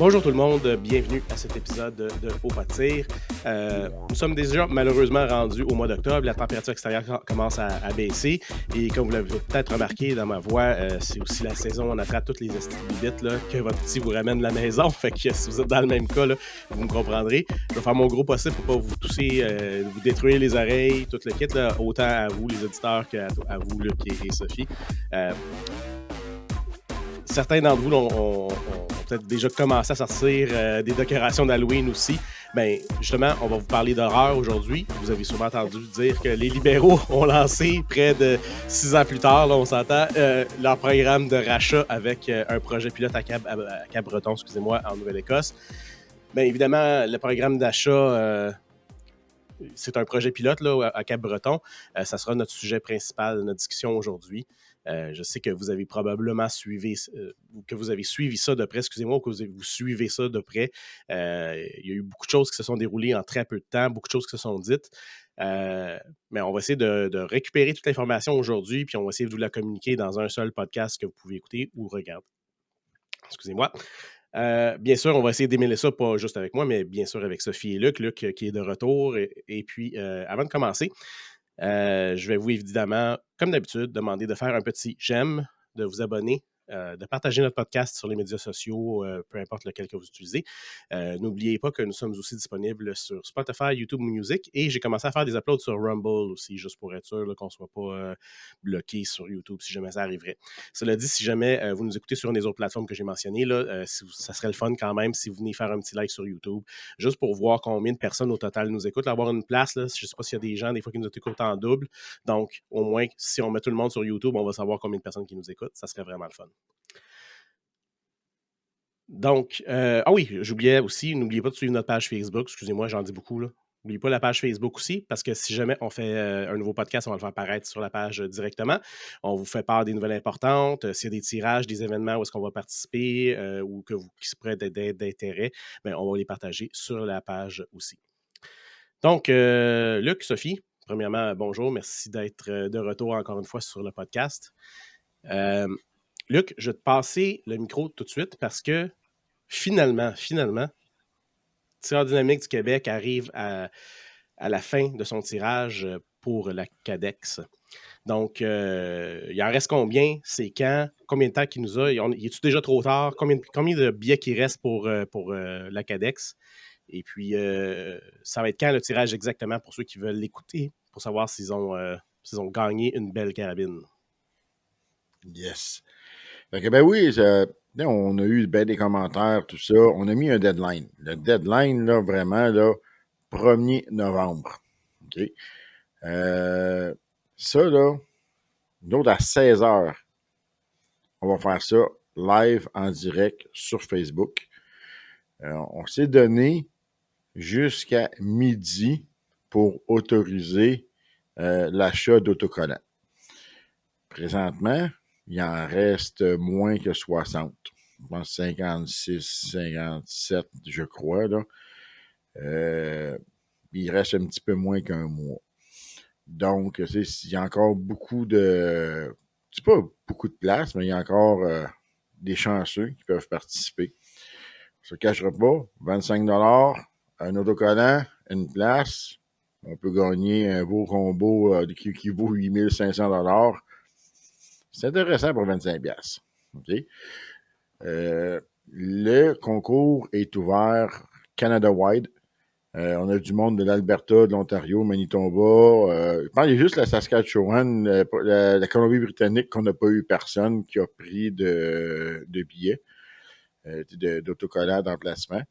Bonjour tout le monde, bienvenue à cet épisode de Au pas de tir. Nous sommes déjà malheureusement rendus au mois d'octobre, la température extérieure commence à baisser et comme vous l'avez peut-être remarqué dans ma voix, c'est aussi la saison, on attrape toutes les estivibites là, que votre petit vous ramène de la maison, fait que si vous êtes dans le même cas, là, vous me comprendrez. Je vais faire mon gros possible pour pas vous tousser, vous détruire les oreilles, tout le kit, là, autant à vous les auditeurs qu'à vous Luc et Sophie. Euh, Certains d'entre vous ont peut-être déjà commencé à sortir des décorations d'Halloween aussi. Bien, justement, on va vous parler d'horreur aujourd'hui. Vous avez sûrement entendu dire que les libéraux ont lancé, près de 6 ans plus tard, là, on s'entend, leur programme de rachat avec un projet pilote à Cap-Breton, excusez-moi, en Nouvelle-Écosse. Bien, évidemment, le programme d'achat... c'est un projet pilote là, à Cap-Breton. Ça sera notre sujet principal de notre discussion aujourd'hui. Je sais que vous avez probablement suivi ça de près, excusez-moi, ou que vous suivez ça de près. Il y a eu beaucoup de choses qui se sont déroulées en très peu de temps, beaucoup de choses qui se sont dites. Mais on va essayer de récupérer toute l'information aujourd'hui, puis on va essayer de vous la communiquer dans un seul podcast que vous pouvez écouter ou regarder. Excusez-moi. Bien sûr, on va essayer d'émêler ça, pas juste avec moi, mais bien sûr avec Sophie et Luc. Luc qui est de retour. Et puis, avant de commencer, je vais vous évidemment, comme d'habitude, demander de faire un petit j'aime, de vous abonner, de partager notre podcast sur les médias sociaux, peu importe lequel que vous utilisez. N'oubliez pas que nous sommes aussi disponibles sur Spotify, YouTube Music et j'ai commencé à faire des uploads sur Rumble aussi, juste pour être sûr là, qu'on ne soit pas bloqué sur YouTube si jamais ça arriverait. Cela dit, si jamais vous nous écoutez sur une des autres plateformes que j'ai mentionnées, là, ça serait le fun quand même si vous venez faire un petit like sur YouTube, juste pour voir combien de personnes au total nous écoutent, avoir une place. Là, je ne sais pas s'il y a des gens des fois qui nous écoutent en double. Donc, au moins, si on met tout le monde sur YouTube, on va savoir combien de personnes qui nous écoutent. Ça serait vraiment le fun. Donc, ah oui, j'oubliais aussi, n'oubliez pas de suivre notre page Facebook. Excusez-moi, j'en dis beaucoup, là. N'oubliez pas la page Facebook aussi, parce que si jamais on fait un nouveau podcast, on va le faire apparaître sur la page directement. On vous fait part des nouvelles importantes. S'il y a des tirages, des événements où est-ce qu'on va participer ou qui se pourraient être d'intérêt, bien, on va les partager sur la page aussi. Donc, Luc, Sophie, premièrement, bonjour. Merci d'être de retour encore une fois sur le podcast. Euh, Luc, je vais te passer le micro tout de suite parce que finalement, Tireur Dynamique du Québec arrive à la fin de son tirage pour la Cadex. Donc, il en reste combien? C'est quand? Combien de temps qu'il nous a? Il est-tu déjà trop tard? Combien de billets qui restent pour la Cadex? Et puis, ça va être quand le tirage exactement pour ceux qui veulent l'écouter, pour savoir s'ils ont gagné une belle carabine? Yes. Fait que ben oui, on a eu bien des commentaires, tout ça. On a mis un deadline. Le deadline, là, vraiment, là, 1er novembre. OK? Ça, là, nous autres, à 16 heures, on va faire ça live en direct sur Facebook. On s'est donné jusqu'à midi pour autoriser l'achat d'autocollants. Présentement, il en reste moins que 60. Je pense 56, 57, je crois. Là. Il reste un petit peu moins qu'un mois. Donc, il y a encore beaucoup de... C'est pas beaucoup de place, mais il y a encore des chanceux qui peuvent participer. On se cachera pas, 25 un autocollant, une place. On peut gagner un beau combo qui vaut 8500 C'est intéressant pour 25 piastres. OK? Le concours est ouvert Canada-wide. On a du monde de l'Alberta, de l'Ontario, Manitoba. Je pense qu'il y a juste la Saskatchewan, la Colombie-Britannique qu'on n'a pas eu personne qui a pris de billets, d'autocollants d'emplacement.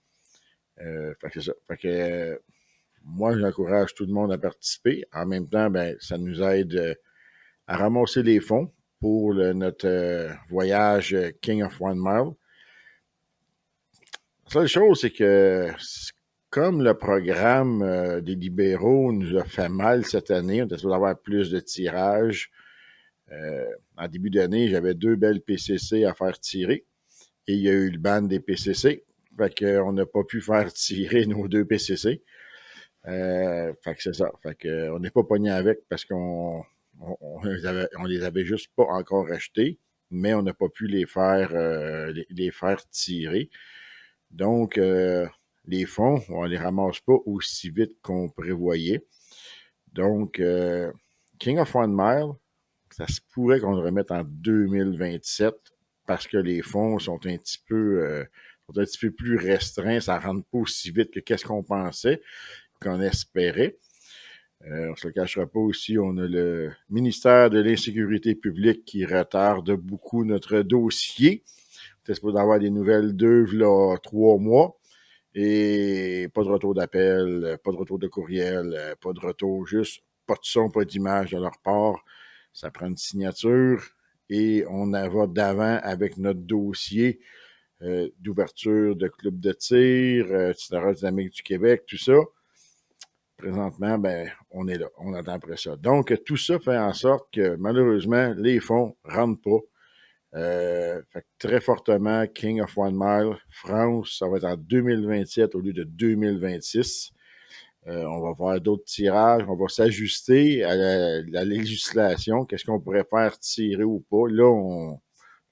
Fait que c'est ça. Fait que moi, j'encourage tout le monde à participer. En même temps, ben, ça nous aide à ramasser les fonds pour notre voyage King of One Mile. La seule chose, c'est que comme le programme des libéraux nous a fait mal cette année, on était supposé avoir plus de tirages. En début d'année, j'avais 2 belles PCC à faire tirer et il y a eu le ban des PCC. Fait qu'on n'a pas pu faire tirer nos 2 PCC. Fait que c'est ça. Fait qu'on n'est pas pogné avec parce on les avait juste pas encore achetés, mais on n'a pas pu les faire tirer. Donc, les fonds, on ne les ramasse pas aussi vite qu'on prévoyait. Donc, King of One Mile, ça se pourrait qu'on le remette en 2027 parce que les fonds sont un petit peu plus restreints. Ça ne rentre pas aussi vite que qu'est-ce qu'on pensait, qu'on espérait. On ne se le cachera pas aussi, on a le ministère de l'Insécurité publique qui retarde beaucoup notre dossier. On était supposé avoir des nouvelles d'eux, là, 3 mois. Et pas de retour d'appel, pas de retour de courriel, pas de retour, juste pas de son, pas d'image de leur part. Ça prend une signature et on en va d'avant avec notre dossier d'ouverture de club de tir, etc., dynamique du Québec, tout ça. Présentement, ben, on est là, on attend après ça. Donc, tout ça fait en sorte que malheureusement, les fonds ne rentrent pas. Fait que très fortement, King of One Mile, France, ça va être en 2027 au lieu de 2026. On va faire d'autres tirages, on va s'ajuster à la législation, qu'est-ce qu'on pourrait faire tirer ou pas. Là, on ne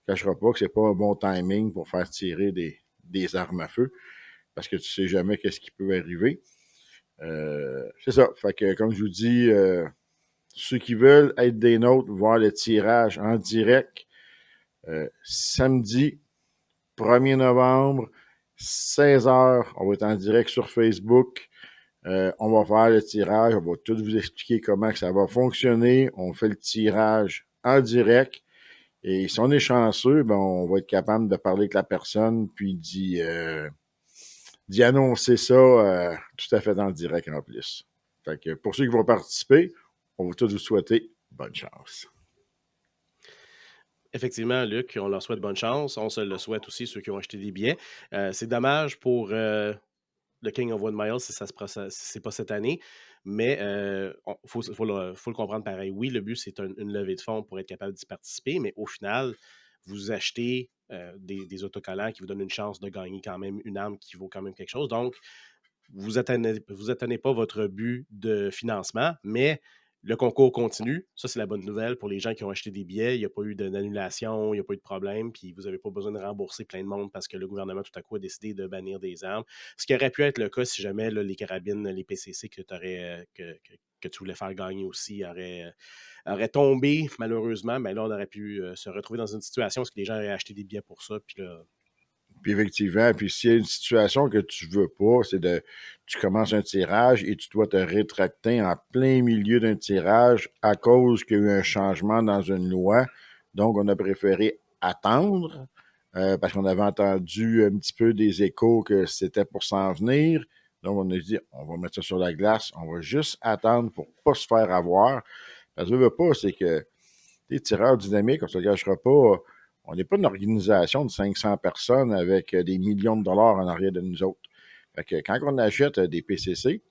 cachera pas que c'est pas un bon timing pour faire tirer des armes à feu, parce que tu sais jamais qu'est-ce qui peut arriver. C'est ça. Fait que, comme je vous dis, ceux qui veulent être des nôtres, voir le tirage en direct, samedi 1er novembre, 16h, on va être en direct sur Facebook. On va faire le tirage, on va tout vous expliquer comment que ça va fonctionner. On fait le tirage en direct. Et si on est chanceux, ben, on va être capable de parler avec la personne, puis d'y annoncer ça tout à fait en direct en plus. Fait que pour ceux qui vont participer, on va tous vous souhaiter bonne chance. Effectivement, Luc, on leur souhaite bonne chance. On se le souhaite aussi, ceux qui ont acheté des billets. C'est dommage pour le King of One Mile si c'est pas cette année, mais il faut le comprendre pareil. Oui, le but, c'est une levée de fonds pour être capable d'y participer, mais au final, vous achetez des autocollants qui vous donnent une chance de gagner quand même une arme qui vaut quand même quelque chose. Donc, vous atteignez pas votre but de financement, mais le concours continue. Ça, c'est la bonne nouvelle pour les gens qui ont acheté des billets. Il n'y a pas eu d'annulation, il n'y a pas eu de problème, puis vous n'avez pas besoin de rembourser plein de monde parce que le gouvernement, tout à coup, a décidé de bannir des armes. Ce qui aurait pu être le cas si jamais là, les carabines, les PCC que tu voulais faire gagner aussi auraient tombé, malheureusement. Mais là, on aurait pu se retrouver dans une situation où les gens auraient acheté des billets pour ça. Puis là, Puis effectivement, puis s'il y a une situation que tu veux pas, tu commences un tirage et tu dois te rétracter en plein milieu d'un tirage à cause qu'il y a eu un changement dans une loi. Donc, on a préféré attendre parce qu'on avait entendu un petit peu des échos que c'était pour s'en venir. Donc, on a dit, on va mettre ça sur la glace, on va juste attendre pour pas se faire avoir. Parce que je veux pas, c'est que les tireurs dynamiques, on ne se le cachera pas, on n'est pas une organisation de 500 personnes avec des millions de dollars en arrière de nous autres. Fait que quand on achète des PCC,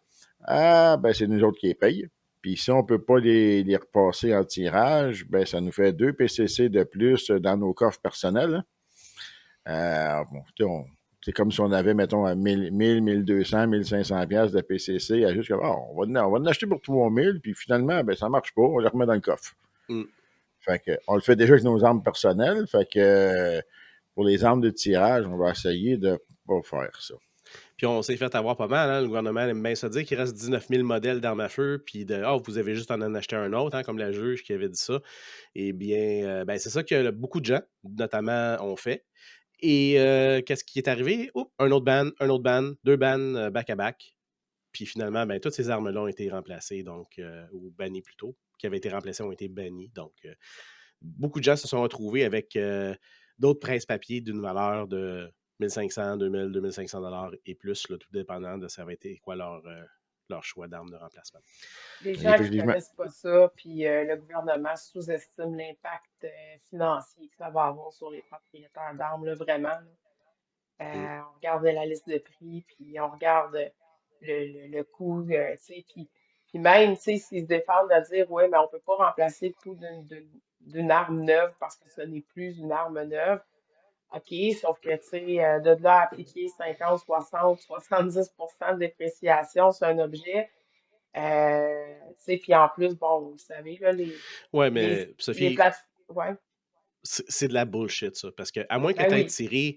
ben c'est nous autres qui les payent. Puis si on ne peut pas les repasser en tirage, ben ça nous fait 2 PCC de plus dans nos coffres personnels. Bon, c'est comme si on avait, mettons, 1000, 1200, 1500 pièces de PCC à juste que, on va en acheter pour 3000, puis finalement, ben ça marche pas, on le remet dans le coffre. mm. Fait que, on le fait déjà avec nos armes personnelles. Fait que pour les armes de tirage, on va essayer de pas faire ça. Puis on s'est fait avoir pas mal. Hein? Le gouvernement aime bien se dire qu'il reste 19 000 modèles d'armes à feu, puis vous avez juste à en acheter un autre, hein, comme la juge qui avait dit ça. Eh bien, ben, c'est ça que beaucoup de gens, notamment, ont fait. Et qu'est-ce qui est arrivé? Oups, un autre ban, deux bans back-à-back. Puis finalement, ben, toutes ces armes-là ont été remplacées, donc, ou bannies plutôt, qui avaient été remplacées ont été bannies. Donc, beaucoup de gens se sont retrouvés avec d'autres presse-papiers d'une valeur de 1500, 2000, 2500 dollars et plus, là, tout dépendant de ça avait été quoi leur choix d'armes de remplacement. Les gens qui Effectivement. connaissent pas ça, puis le gouvernement sous-estime l'impact financier que ça va avoir sur les propriétaires d'armes, là, vraiment. Là. Mm. On regarde la liste de prix, puis on regarde le coût, tu sais, puis même, tu sais, s'ils se défendent de dire, ouais, mais on peut pas remplacer le coût d'une arme neuve parce que ce n'est plus une arme neuve. OK, sauf que, tu sais, de là à appliquer 50, 60, 70% de dépréciation sur un objet, tu sais, puis en plus, bon, vous savez, là, Ouais, les, mais les Sophie, plateformes. Ouais, c'est de la bullshit, ça. Parce que, à moins que ben tu aies oui. tiré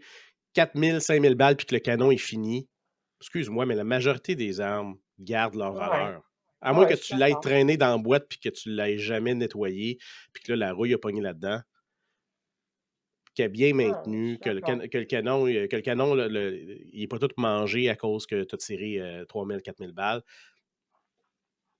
4000, 5000 balles, puis que le canon est fini, excuse-moi, mais la majorité des armes gardent leur Ouais, valeur. À moins que je suis tu l'aies d'accord. traîné dans la boîte puis que tu ne l'aies jamais nettoyé, puis que là, la rouille a pogné là-dedans, qu'elle est bien Ouais, je maintenue, suis d'accord. que le canon il n'est pas tout mangé à cause que tu as tiré 3000, 4000 balles.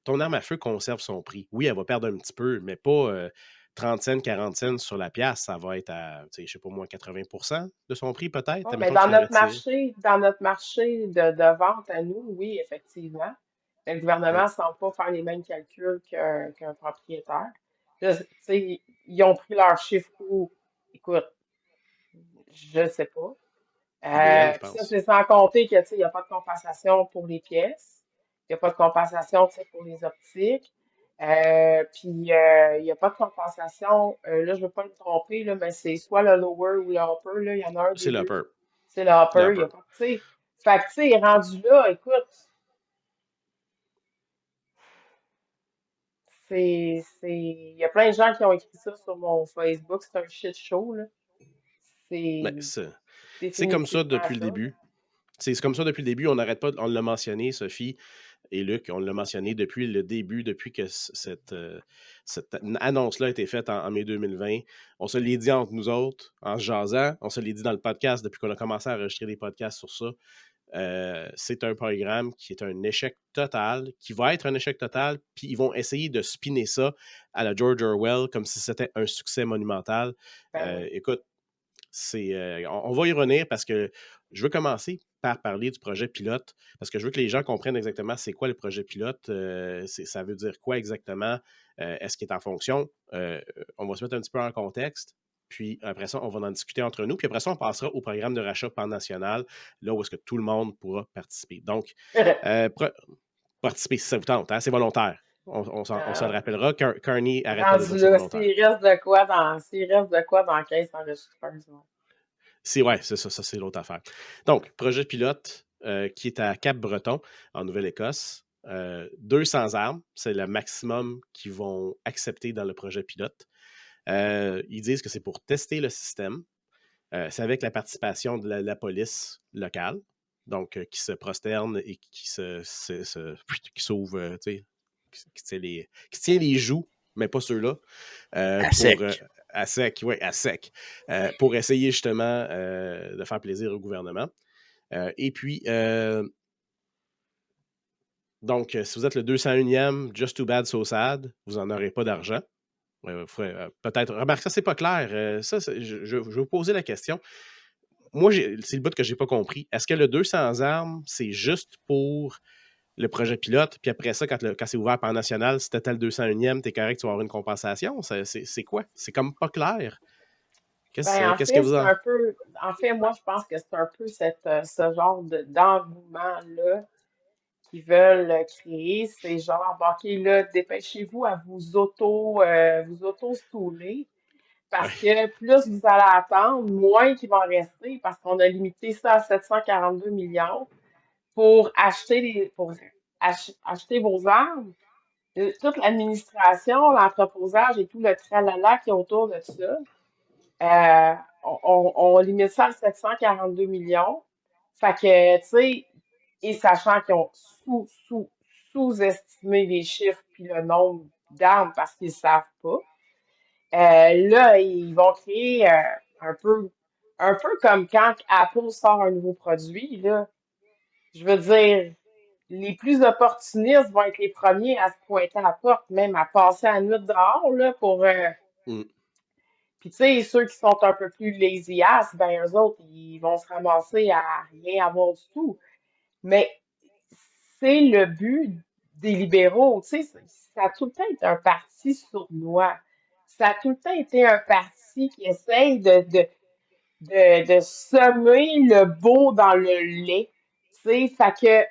Ton arme à feu conserve son prix. Oui, elle va perdre un petit peu, mais pas 30 cents, 40 cents sur la pièce. Ça va être à, je sais pas moi, 80% de son prix peut-être. Ouais, mais Admettons que tu l'aurais tiré. dans notre marché de vente à nous, oui, effectivement. Mais le gouvernement Oui, ne semble pas faire les mêmes calculs qu'un propriétaire. Là, tu sais, ils ont pris leur chiffre où, écoute, je sais pas. IBM, je Puis ça, pense. c'est sans compter que, tu sais, il n'y a pas de compensation pour les pièces. Il n'y a pas de compensation, tu sais, pour les optiques. Puis, il n'y a pas de compensation. Là, je ne veux pas me tromper, là, mais c'est soit le lower ou le upper, là. Il y en a un C'est des deux. l'upper. C'est le Le upper. Il y upper. a pas, tu sais. Fait que, tu sais, rendu là, écoute, il y a plein de gens qui ont écrit ça sur mon Facebook. C'est un shit show, là. Mais C'est c'est comme ça définitivement depuis le ça, là. début. C'est comme ça depuis le début. On n'arrête pas, on l'a mentionné, Sophie et Luc, on l'a mentionné depuis le début, depuis que cette annonce-là a été faite en mai 2020. On se l'est dit entre nous autres, en se jasant. On se l'est dit dans le podcast depuis qu'on a commencé à enregistrer des podcasts sur ça. C'est un programme qui est un échec total, qui va être un échec total, puis ils vont essayer de spinner ça à la George Orwell comme si c'était un succès monumental. Ben oui. Écoute, on va y revenir parce que je veux commencer par parler du projet pilote, parce que je veux que les gens comprennent exactement c'est quoi le projet pilote, ça veut dire quoi exactement, est-ce qu'il est en fonction. On va se mettre un petit peu en contexte, puis après ça, on va en discuter entre nous, puis après ça, on passera au programme de rachat pan-national, là où est-ce que tout le monde pourra participer. Donc, euh, pro- participer si ça vous tente, hein, c'est volontaire. On se le Euh, rappellera. Carney arrête pas de dire Rendu que c'est là, volontaire. s'il reste de quoi dans la caisse enregistreuse, ouais. Ouais, c'est ça, c'est l'autre affaire. Donc, projet pilote qui est à Cap-Breton, en Nouvelle-Écosse. 200 armes, c'est le maximum qu'ils vont accepter dans le projet pilote. Ils disent que c'est pour tester le système. C'est avec la participation de la police locale, donc qui se prosterne et qui s'ouvre, tu sais, qui tient les joues, mais pas ceux-là, À pour sec. à sec, oui, à sec, pour essayer justement de faire plaisir au gouvernement. Et puis, donc, si vous êtes le 201e, Just Too Bad, So Sad, vous n'en aurez pas d'argent. Peut-être. Remarque, ça, c'est pas clair. Je vais vous poser la question. Moi, c'est le bout que j'ai pas compris. Est-ce que le 200 armes, c'est juste pour le projet pilote, puis après ça, quand c'est ouvert par national, si t'étais le 201e, t'es correct, tu vas avoir une compensation? C'est quoi? C'est comme pas clair. Ben, Qu'est-ce que vous en... en fait, moi, je pense que c'est un peu ce genre d'engouement-là qu'ils veulent créer. C'est genre, bon, OK, là, dépêchez-vous à vous auto-stouler. Ouais, Parce que plus vous allez attendre, moins qu'il va en rester, parce qu'on a limité ça à 742 millions pour acheter vos armes. Toute l'administration, l'entreposage et tout le tralala qui est autour de ça, on limite ça à 742 millions. Fait que, tu sais, et sachant qu'ils ont sous-estimé les chiffres puis le nombre d'armes parce qu'ils ne savent pas, là, ils vont créer un peu, un peu comme quand Apple sort un nouveau produit, là. Je veux dire, les plus opportunistes vont être les premiers à se pointer à la porte, même à passer la nuit dehors, là, pour... mm. Puis, tu sais, ceux qui sont un peu plus lazy ass, ben, eux autres, ils vont se ramasser à rien avoir du tout. Mais c'est le but des libéraux, tu sais, ça a tout le temps été un parti sournois. Ça a tout le temps été un parti qui essaye de semer le beau dans le lait. Tu sais, fait que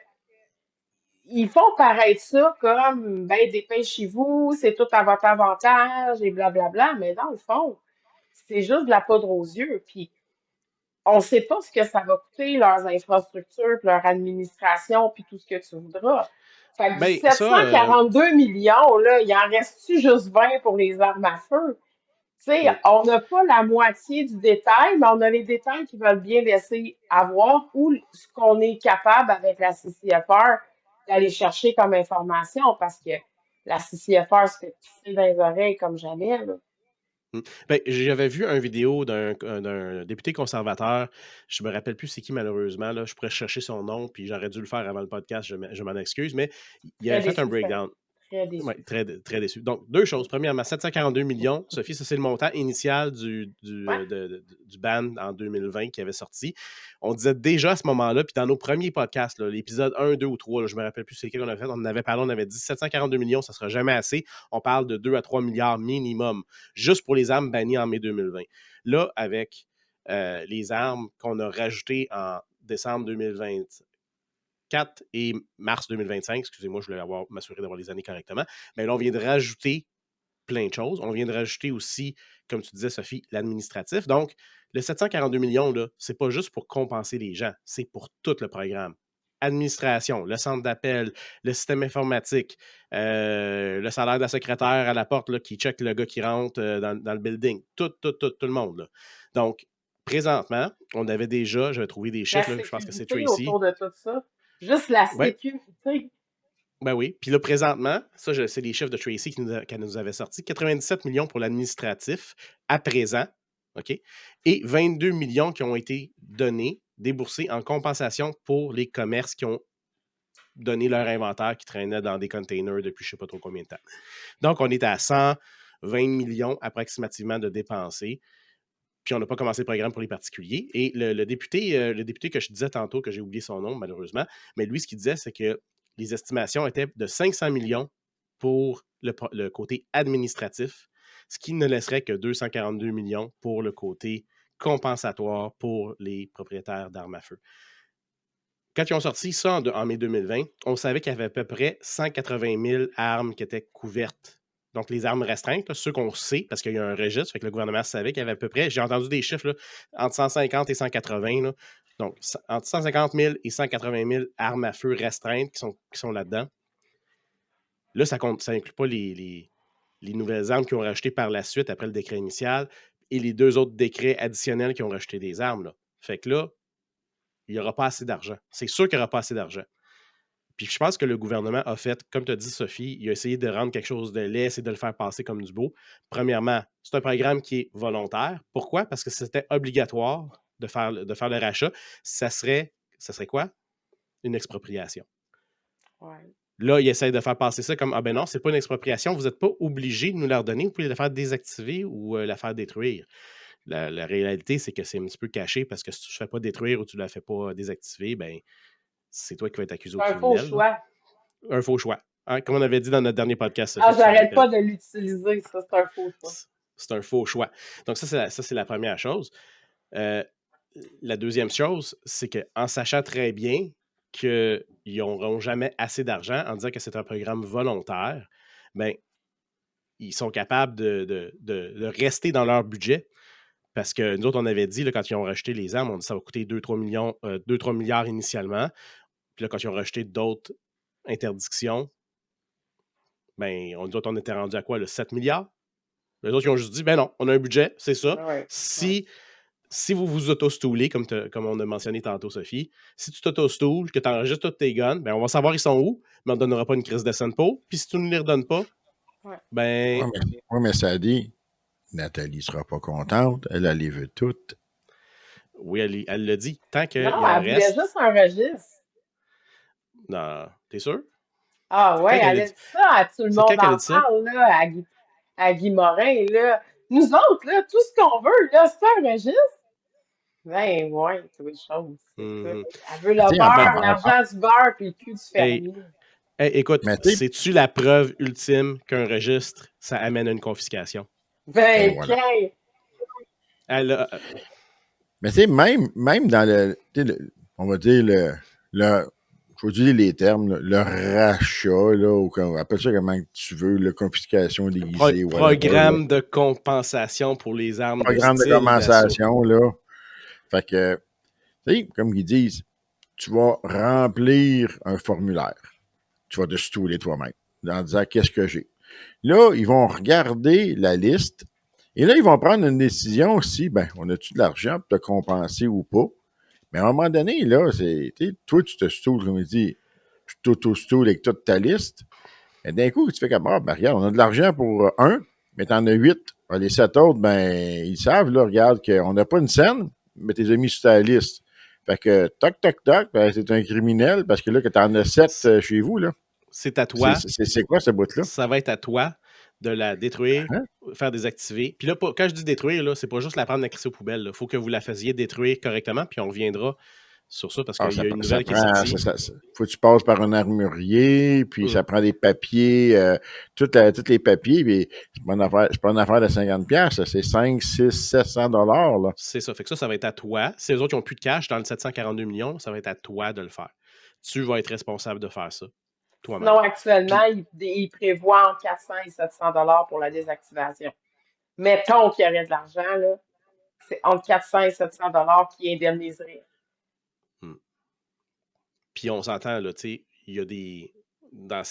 ils font paraître ça comme ben dépêchez-vous, c'est tout à votre avantage et blablabla, mais dans le fond, c'est juste de la poudre aux yeux. Puis on ne sait pas ce que ça va coûter, leurs infrastructures, puis leur administration, puis tout ce que tu voudras. Fait que du Ben, ça, 742 millions, là, il en reste-tu juste 20 pour les armes à feu? Tu sais, on n'a pas la moitié du détail, mais on a les détails qui veulent bien laisser avoir ou ce qu'on est capable avec la CCFR d'aller chercher comme information parce que la CCFR se fait pisser dans les oreilles comme jamais, là. Ben, j'avais vu une vidéo d'un député conservateur. Je me rappelle plus c'est qui, malheureusement. Là. Je pourrais chercher son nom, puis j'aurais dû le faire avant le podcast. Je m'en excuse, mais il Très avait fait un déçu, ça. breakdown. Très Oui, déçu. très déçu. Donc, deux choses. Mm. Premièrement, 742 millions. Sophie, ça, c'est le montant initial Ouais. du ban en 2020 qui avait sorti. On disait déjà à ce moment-là, puis dans nos premiers podcasts, là, l'épisode 1, 2 ou 3, là, je ne me rappelle plus c'est quel qu'on avait fait, on en avait parlé, on avait dit 742 millions, ça ne sera jamais assez. On parle de 2 à 3 milliards minimum, juste pour les armes bannies en mai 2020. Là, avec les armes qu'on a rajoutées en décembre 2024 et mars 2025, excusez-moi, je voulais m'assurer d'avoir les années correctement, mais là, on vient de rajouter plein de choses. On vient de rajouter aussi, comme tu disais, Sophie, l'administratif. Donc, le 742 millions, là, c'est pas juste pour compenser les gens, c'est pour tout le programme. Administration, le centre d'appel, le système informatique, le salaire de la secrétaire à la porte là, qui check le gars qui rentre dans le building, tout le monde. Là. Donc, présentement, on avait déjà, j'avais trouvé des La chiffres, là, je pense que c'est sécurité Tracy. autour de tout ça. Juste la Ouais, sécurité. ben oui. Puis là, présentement, ça, c'est les chiffres de Tracy qu'elle nous avait sortis. 97 millions pour l'administratif à présent, OK? Et 22 millions qui ont été donnés, déboursés en compensation pour les commerces qui ont donné leur inventaire qui traînait dans des containers depuis je ne sais pas trop combien de temps. Donc, on est à 120 millions approximativement de dépensés. Puis on n'a pas commencé le programme pour les particuliers. Et le député que je disais tantôt, que j'ai oublié son nom malheureusement, mais lui, ce qu'il disait, c'est que les estimations étaient de 500 millions pour le côté administratif, ce qui ne laisserait que 242 millions pour le côté compensatoire pour les propriétaires d'armes à feu. Quand ils ont sorti ça en mai 2020, on savait qu'il y avait à peu près 180 000 armes qui étaient couvertes. Donc, les armes restreintes, là, ceux qu'on sait, parce qu'il y a un registre, fait que le gouvernement savait qu'il y avait à peu près, j'ai entendu des chiffres, là, entre 150 et 180. Là, donc, entre 150 000 et 180 000 armes à feu restreintes qui sont là-dedans. Là, ça inclut pas les nouvelles armes qui ont rajouté par la suite après le décret initial et les 2 autres décrets additionnels qui ont rajouté des armes. Là. Fait que là, il n'y aura pas assez d'argent. C'est sûr qu'il n'y aura pas assez d'argent. Puis je pense que le gouvernement a fait, comme tu as dit, Sophie, il a essayé de rendre quelque chose de laid, essayer de le faire passer comme du beau. Premièrement, c'est un programme qui est volontaire. Pourquoi? Parce que c'était obligatoire de faire le rachat. Ça serait quoi? Une expropriation. Ouais. Là, il essaie de faire passer ça comme, ah ben non, c'est pas une expropriation, vous n'êtes pas obligé de nous la redonner, vous pouvez la faire désactiver ou la faire détruire. La réalité, c'est que c'est un petit peu caché parce que si tu ne fais pas détruire ou tu ne la fais pas désactiver, ben c'est toi qui vas être accusé au C'est un faux criminel. Là. choix. Un faux choix. Hein? Comme on avait dit dans notre dernier podcast, Ah, Sophie, tu te j'arrête rappelles. pas de l'utiliser, ça, c'est un faux choix. C'est un faux choix. Donc, ça, c'est la première chose. La deuxième chose, c'est qu'en sachant très bien qu'ils n'auront jamais assez d'argent, en disant que c'est un programme volontaire, ben, ils sont capables de rester dans leur budget. Parce que nous autres, on avait dit, là, quand ils ont rajouté les armes, on dit que ça va coûter 2-3 milliards initialement. Puis là, quand ils ont rajouté d'autres interdictions, ben, nous autres, on était rendu à quoi, le 7 milliards? Les autres, ils ont juste dit, ben non, on a un budget, c'est ça. Ouais. Si vous vous auto-stoolez, comme on a mentionné tantôt, Sophie, si tu t'auto-stooles, que tu enregistres tous tes guns, ben on va savoir ils sont où, mais on ne donnera pas une crise de scène pour. Puis si tu ne les redonnes pas, ben... Oui, mais ça dit, Nathalie ne sera pas contente, elle les veut toutes. Oui, elle l'a dit. Tant qu'il Non, en elle voulait reste... juste un registre. Non, t'es sûr? Ah ouais, elle a dit ça à tout le monde en parle, là, à Guy Morin, là. Nous autres, là, tout ce qu'on veut, là, c'est un registre. Ben ouais, c'est autre chose. Mm-hmm. Elle veut le beurre, l'argent du beurre puis le cul du fermier. Écoute, c'est-tu la preuve ultime qu'un registre, ça amène à une confiscation? Ben, voilà. Mais tu sais, même dans on va dire faut dire les termes, le rachat, là, ou appelle ça comment tu veux, la confiscation déguisée. Programme de compensation pour les armes programme de compensation, là. Fait que, tu sais, comme ils disent, tu vas remplir un formulaire. Tu vas te stouler toi-même en disant qu'est-ce que j'ai. Là, ils vont regarder la liste Et là, ils vont prendre une décision aussi, ben, on a-tu de l'argent pour te compenser ou pas? Mais à un moment donné, là, toi, tu te stoules, comme il dit, tu t'auto-stoules avec toute ta liste. Et d'un coup, tu fais comme, ben, regarde, on a de l'argent pour un, mais t'en as 8. Les 7 autres, ben, ils savent, là, regarde, qu'on n'a pas une scène, mais t'es mis sur ta liste. Fait que, toc, toc, toc, ben, c'est un criminel, parce que là, que t'en as 7 chez vous, là. C'est à toi. C'est quoi, ce bout-là? Ça va être à toi de la détruire, Hein? faire désactiver. Puis là, quand je dis détruire, là, c'est pas juste la prendre la crisser aux poubelles. Il faut que vous la faisiez détruire correctement, puis on reviendra sur ça parce Ah, qu'il y a une ça nouvelle qui est prend, sortie. faut que tu passes par un armurier, puis ça prend des papiers, tous les papiers, puis c'est pas une affaire de 50$, ça, c'est 5, 6, 700$, là. C'est ça. Fait que ça va être à toi. Si les autres n'ont plus de cash dans le 742 millions, ça va être à toi de le faire. Tu vas être responsable de faire ça, toi-même. Sinon, actuellement, Puis, il prévoit entre 400 et 700$ pour la désactivation. Mettons qu'il y aurait de l'argent, là, c'est entre 400 et 700$ qui indemniserait. puis on s'entend, là, tu sais, il y a des. Dans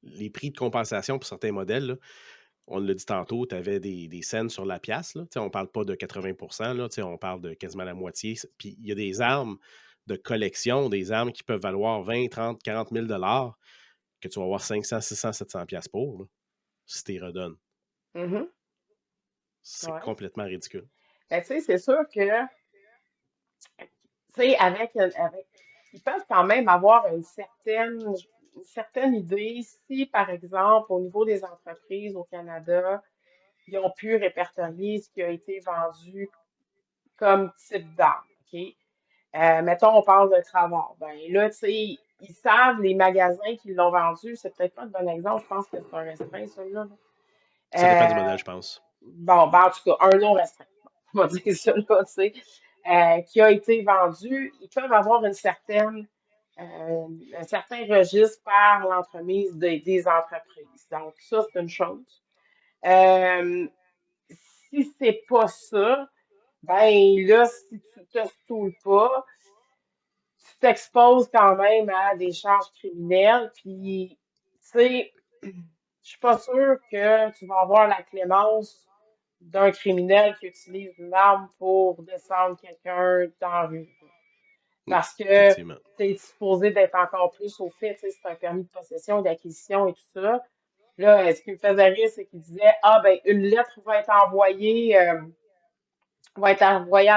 les prix de compensation pour certains modèles, là, on l'a dit tantôt, tu avais des scènes sur la pièce. Là. On ne parle pas de 80%, là, on parle de quasiment la moitié. Puis il y a des armes de collection, des armes qui peuvent valoir 20, 30, 40 000 que tu vas avoir 500, 600, 700 pièces pour, là, si tu les redonnes. Mhm. C'est Ouais. complètement ridicule. Ben, tu sais, c'est sûr que, tu sais, ils peuvent quand même avoir une certaine idée si, par exemple, au niveau des entreprises au Canada, ils ont pu répertorier ce qui a été vendu comme type d'arme, OK? Mettons, on parle de Travor. Ben là, tu sais, ils savent les magasins qui l'ont vendu. C'est peut-être pas le bon exemple. Je pense que c'est un restreint, celui-là. Ça dépend du Euh, modèle, je pense. bon, ben, en tout cas, un non restreint. On va dire ça, là, tu sais, qui a été vendu. Ils peuvent avoir un certain registre par l'entremise des entreprises. Donc, ça, c'est une chose. Euh, Si c'est pas ça, ben là, si tu te stoules pas, tu t'exposes quand même à des charges criminelles. Puis, tu sais, je suis pas sûre que tu vas avoir la clémence d'un criminel qui utilise une arme pour descendre quelqu'un dans la rue. Parce que Effectivement. tu es supposé d'être encore plus au fait, tu sais, c'est un permis de possession, d'acquisition et tout ça. Là, ce qui me faisait rire, c'est qu'il disait, ah ben, une lettre va être envoyée à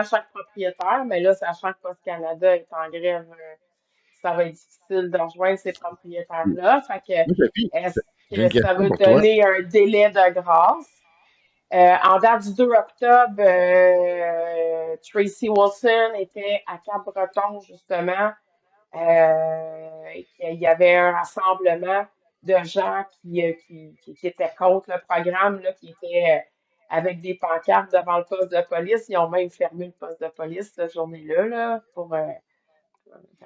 chaque propriétaire, mais là, sachant que Post Canada est en grève, ça va être difficile de rejoindre ces propriétaires-là. Fait que, Moi, Sophie, est-ce j'ai une que ça question veut pour toi. donner un délai de grâce? En date du 2 octobre, Tracy Wilson était à Cap-Breton, justement. Il y avait un rassemblement de gens qui étaient contre le programme, là, qui étaient avec des pancartes devant le poste de police. Ils ont même fermé le poste de police cette journée-là, là,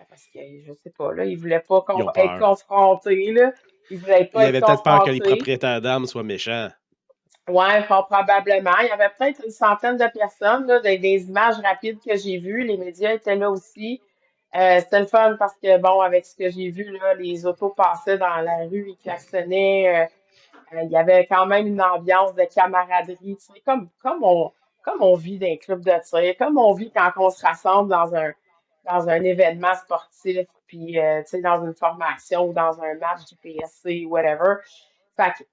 parce que, je sais pas, là, ils voulaient pas Ils ont être peur. confrontés, là. Ils voulaient Il y pas être avait peut-être peur que les confrontés. propriétaires d'armes soient méchants. Ouais, fort probablement. Il y avait peut-être une centaine de personnes, là, des images rapides que j'ai vues. Les médias étaient là aussi. C'était le fun parce que, bon, avec ce que j'ai vu, là, les autos passaient dans la rue, ils klaxonnaient. Il y avait quand même une ambiance de camaraderie, tu sais, comme on vit dans un club de tir, comme on vit quand on se rassemble dans un événement sportif, puis, tu sais, dans une formation ou dans un match du PSC, whatever. Fait que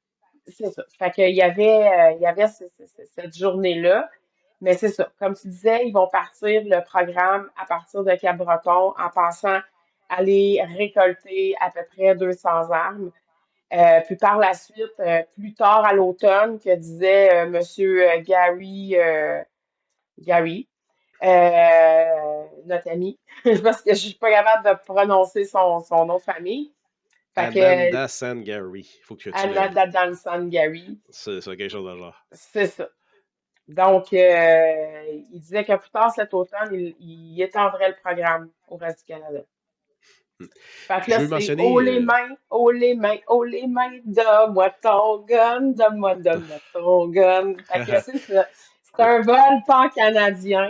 c'est ça. Fait il y avait cette journée-là. Mais c'est ça. Comme tu disais, ils vont partir le programme à partir de Cap-Breton en pensant aller récolter à peu près 200 armes. Puis par la suite, plus tard à l'automne, que disait Monsieur Gary, notre ami, parce que je suis pas capable de prononcer son nom de famille. Fait que Ananda Sangari. Il faut que tu le. Anna Danson Gary, C'est ça, quelque chose de genre. c'est ça. Donc, il disait que plus tard cet automne, il étendrait le programme au reste du Canada. Fait que Je là, veux c'est mentionner. haut les mains, donne-moi ton gun, donne-moi ton gun. Fait que c'est ça. C'est un vol pan-canadien.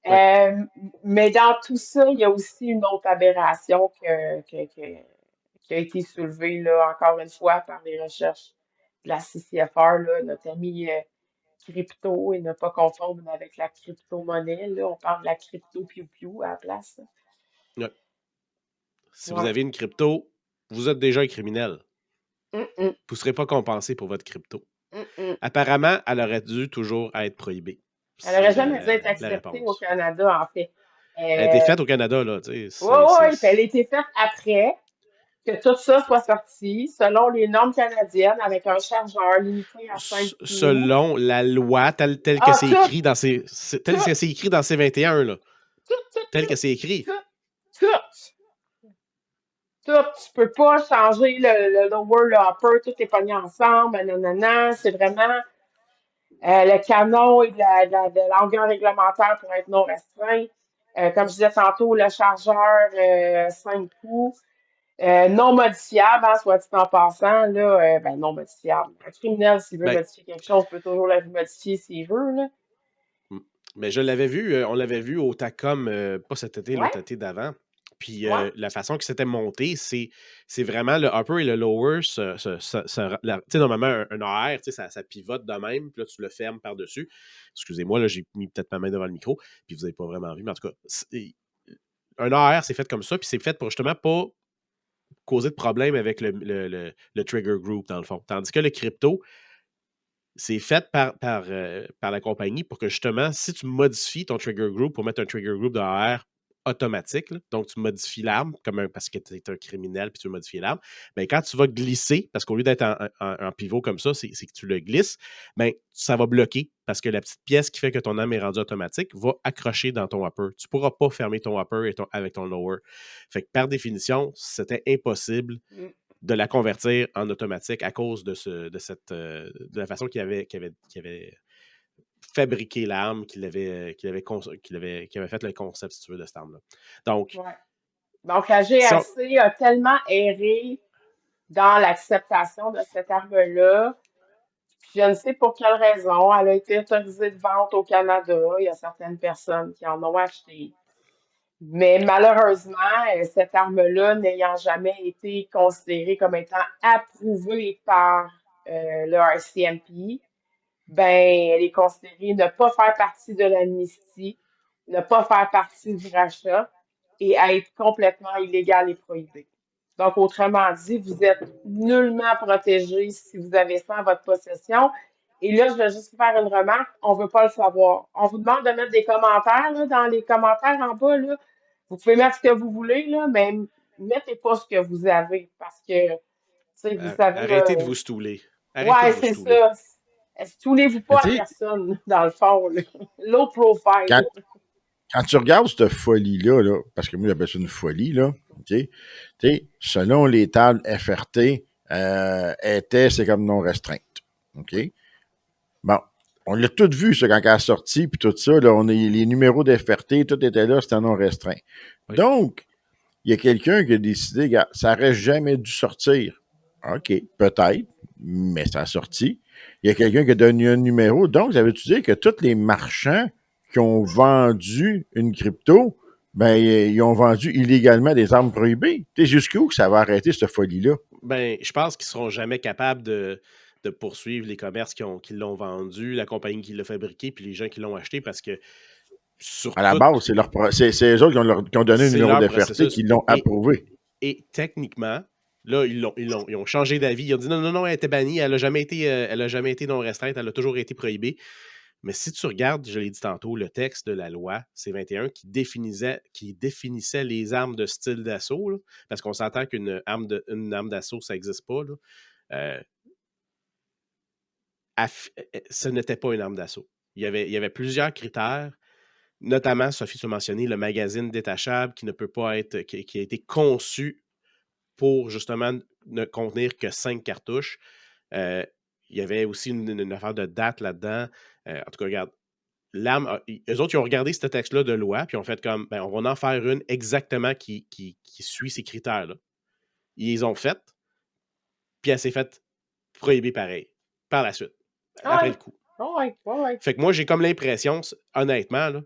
Oui. Mais dans tout ça, il y a aussi une autre aberration qui a été soulevée, là, encore une fois, par les recherches la CCFR, là, notre ami crypto, et ne pas confondre avec la crypto-monnaie. Là, on parle de la crypto piou-piou à la place. Ouais. Si vous Ouais. avez une crypto, vous êtes déjà un criminel. Hum, hum, Vous ne serez pas compensé pour votre crypto. hum. Apparemment, elle aurait dû toujours être prohibée. Elle n'aurait C'est jamais dû être la acceptée au réponse. Canada, en fait. Elle a été Euh, faite au Canada, là. Tu sais, oui, oui, puis elle a été faite après que tout ça soit sorti, selon les normes canadiennes, avec un chargeur limité à 5 coups. Selon la loi telle que Ah, c'est tout, écrit dans tel tout, que c'est écrit dans C21, là. tout, tout, Tel que tout, c'est écrit. tout, tout. Tout, tu peux pas changer le lower, le upper, tout est pogné ensemble, nanana, c'est vraiment le canon et de la longueur réglementaire pour être non restreint. Comme je disais tantôt, le chargeur 5 coups, non modifiable, hein, soit dit en passant, là, ben non modifiable. Un criminel, s'il veut Ben, modifier quelque chose, peut toujours le modifier s'il veut, là. mais je l'avais vu, on l'avait vu au TACOM, pas cet été, Ouais, l'autre été d'avant. Puis ouais. la façon que c'était monté, c'est vraiment le upper et le lower. Tu sais, normalement, un AR, tu sais, ça pivote de même, puis là, tu le fermes par-dessus. Excusez-moi, là, j'ai mis peut-être ma main devant le micro, puis vous n'avez pas vraiment vu, mais en tout cas, un AR, c'est fait comme ça, puis c'est fait pour justement pas causer de problème avec le trigger group, dans le fond. Tandis que le crypto, c'est fait par la compagnie pour que justement, si tu modifies ton trigger group pour mettre un trigger group de AR automatique, là, donc tu modifies l'arme parce que tu es un criminel puis tu veux modifier l'arme, mais quand tu vas glisser, parce qu'au lieu d'être en pivot comme ça, c'est que tu le glisses, ben, ça va bloquer parce que la petite pièce qui fait que ton arme est rendue automatique va accrocher dans ton upper. Tu ne pourras pas fermer ton upper avec ton lower. Fait que par définition, c'était impossible Mm. de la convertir en automatique à cause de la façon qu'il avait fabriqué l'arme, qu'il avait fait le concept, si tu veux, de cette arme-là. Donc, Ouais. Donc, la si on- GRC a tellement erré dans l'acceptation de cette arme-là. Puis je ne sais pour quelle raison. Elle a été autorisée de vente au Canada. Il y a certaines personnes qui en ont acheté. Mais malheureusement, cette arme-là, n'ayant jamais été considérée comme étant approuvée par le RCMP, ben, elle est considérée ne pas faire partie de l'amnistie, ne pas faire partie du rachat et être complètement illégale et prohibée. Donc, autrement dit, vous êtes nullement protégé si vous avez ça en votre possession. Et là, je vais juste vous faire une remarque, on ne veut pas le savoir. On vous demande de mettre des commentaires là, dans les commentaires en bas. Là. Vous pouvez mettre ce que vous voulez, là, mais mettez pas ce que vous avez parce que, tu sais, vous savez, arrêtez là, de vous stouler. Arrêtez ouais, de vous c'est stouler. ça. Stoulez-vous Mais pas tu à sais, personne, dans le fond, là. Low profile. quand, quand tu regardes cette folie-là, là, parce que moi j'appelle ça une folie, là, OK? Tu sais, selon les tables FRT, c'est comme non restreinte. OK? Bon, on l'a tout vu, ça, quand elle a sorti, puis tout ça, là, on a les numéros d'FRT, tout était là, c'était non restreint. Oui. Donc, il y a quelqu'un qui a décidé, gars, ça n'aurait jamais dû sortir. OK, peut-être, mais ça a sorti. Il y a quelqu'un qui a donné un numéro. Donc, ça veut-tu dire que tous les marchands qui ont vendu une crypto, ben, ils ont vendu illégalement des armes prohibées? Tu sais, jusqu'où que ça va arrêter, cette folie-là? Ben, je pense qu'ils ne seront jamais capables de poursuivre les commerces qui l'ont vendu, la compagnie qui l'a fabriqué, puis les gens qui l'ont acheté, parce que sur À la tout, base, c'est eux autres qui ont donné un c'est numéro leur d'FRT processus. qui l'ont approuvé. Et techniquement, là, ils ont changé d'avis. Ils ont dit non, non, non, elle était bannie, elle a jamais été non restreinte, elle a toujours été prohibée. Mais si tu regardes, je l'ai dit tantôt, le texte de la loi C-21 qui définissait les armes de style d'assaut, là, parce qu'on s'entend une arme d'assaut, ça n'existe pas, là, euh, ce n'était pas une arme d'assaut. Il y avait plusieurs critères, notamment, Sophie, tu as mentionné le magazine détachable qui ne peut pas être, qui a été conçu pour justement ne contenir que 5 cartouches. Euh, il y avait aussi une affaire de date là-dedans. En tout cas, regarde, eux autres, ils ont regardé ce texte-là de loi, puis ont fait comme, ben, on va en faire une exactement qui suit ces critères-là. Ils les ont faites, puis elle s'est faite prohiber pareil, par la suite, Ah après ouais, le coup. ah ouais, ah ouais. Fait que moi, j'ai comme l'impression, honnêtement, là,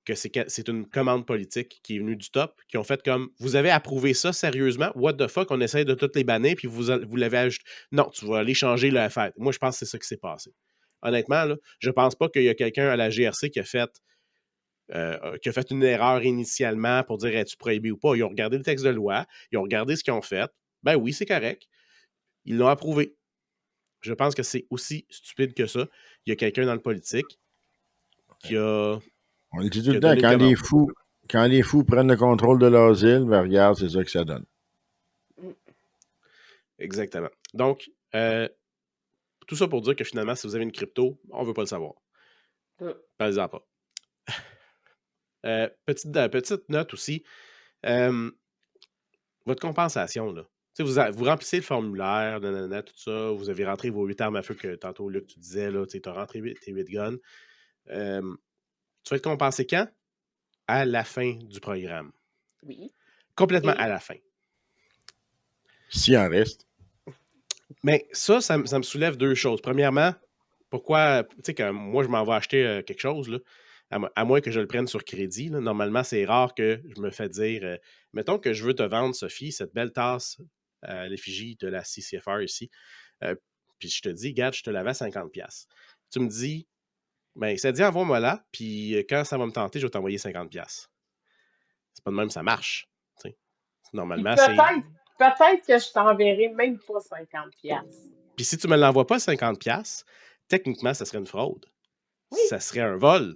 que c'est une commande politique qui est venue du top, qui ont fait comme, vous avez approuvé ça sérieusement? What the fuck? On essaie de toutes les bannir, puis vous l'avez ajouté. Non, tu vas aller changer la fête. Moi, je pense que c'est ça qui s'est passé. Honnêtement, là, je pense pas qu'il y a quelqu'un à la GRC qui a fait une erreur initialement pour dire es-tu prohibé ou pas. Ils ont regardé le texte de loi, ils ont regardé ce qu'ils ont fait. Ben oui, c'est correct. Ils l'ont approuvé. Je pense que c'est aussi stupide que ça. Il y a quelqu'un dans le politique qui a. On le dit tout le temps, quand les fous prennent le contrôle de l'asile, ben regarde, c'est ça que ça donne. Exactement. Donc, tout ça pour dire que finalement, si vous avez une crypto, on ne veut pas le savoir. Parlez-en pas. Petite note aussi. Votre compensation, là. Vous remplissez le formulaire, tout ça, vous avez rentré vos 8 armes à feu que tantôt, Luc, tu disais, tu as rentré tes 8 guns. Tu vas être compensé quand? À la fin du programme. Oui. Complètement à la fin. S'il en reste. Mais ça me soulève deux choses. Premièrement, pourquoi, tu sais, quand moi, je m'en vais acheter quelque chose, là, à moins que je le prenne sur crédit. Là. Normalement, c'est rare que je me fais dire mettons que je veux te vendre, Sophie, cette belle tasse à l'effigie de la CCFR ici. Puis je te dis, regarde, je te l'avais à 50$. Tu me dis, ben, ça dit, envoie-moi là, puis quand ça va me tenter, je vais t'envoyer 50$. C'est pas de même, ça marche. T'sais. Normalement, c'est. Peut-être que je t'enverrai même pas 50$. Puis si tu me l'envoies pas 50$, techniquement, ça serait une fraude. Oui. Ça serait un vol.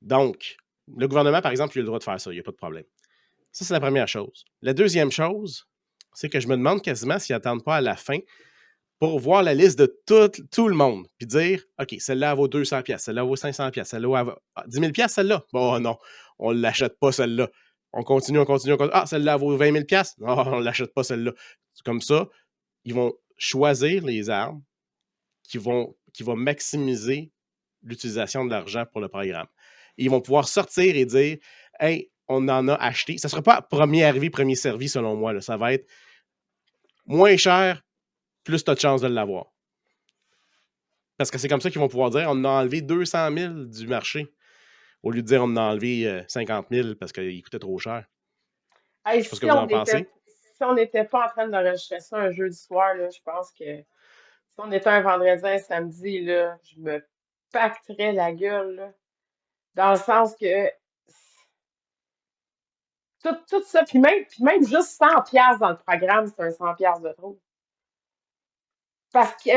Donc, le gouvernement, par exemple, il a le droit de faire ça, il n'y a pas de problème. Ça, c'est la première chose. La deuxième chose, c'est que je me demande quasiment s'ils n'attendent pas à la fin pour voir la liste de tout le monde, puis dire, OK, celle-là, elle vaut 200$, celle-là vaut 500$, celle-là, elle vaut 10 000$, celle-là? Bon, non, on ne l'achète pas, celle-là. On continue. Ah, celle-là, elle vaut 20 000$? Non, on ne l'achète pas, celle-là. Comme ça, ils vont choisir les armes qui vont maximiser l'utilisation de l'argent pour le programme. Et ils vont pouvoir sortir et dire, hey, on en a acheté. Ça ne sera pas premier arrivé, premier servi, selon moi. Là. Ça va être moins cher, plus tu as de chances de l'avoir. Parce que c'est comme ça qu'ils vont pouvoir dire, on a enlevé 200 000 du marché, au lieu de dire on a enlevé 50 000 parce qu'il coûtait trop cher. Hey, je sais pas ce que vous en pensez. Si on n'était pas en train d'enregistrer ça un jeudi soir, là, je pense que si on était un vendredi, un samedi, là, je me pacterais la gueule. Là, dans le sens que tout ça, puis même juste 100$ dans le programme, c'est un 100$ de trop. Parce que,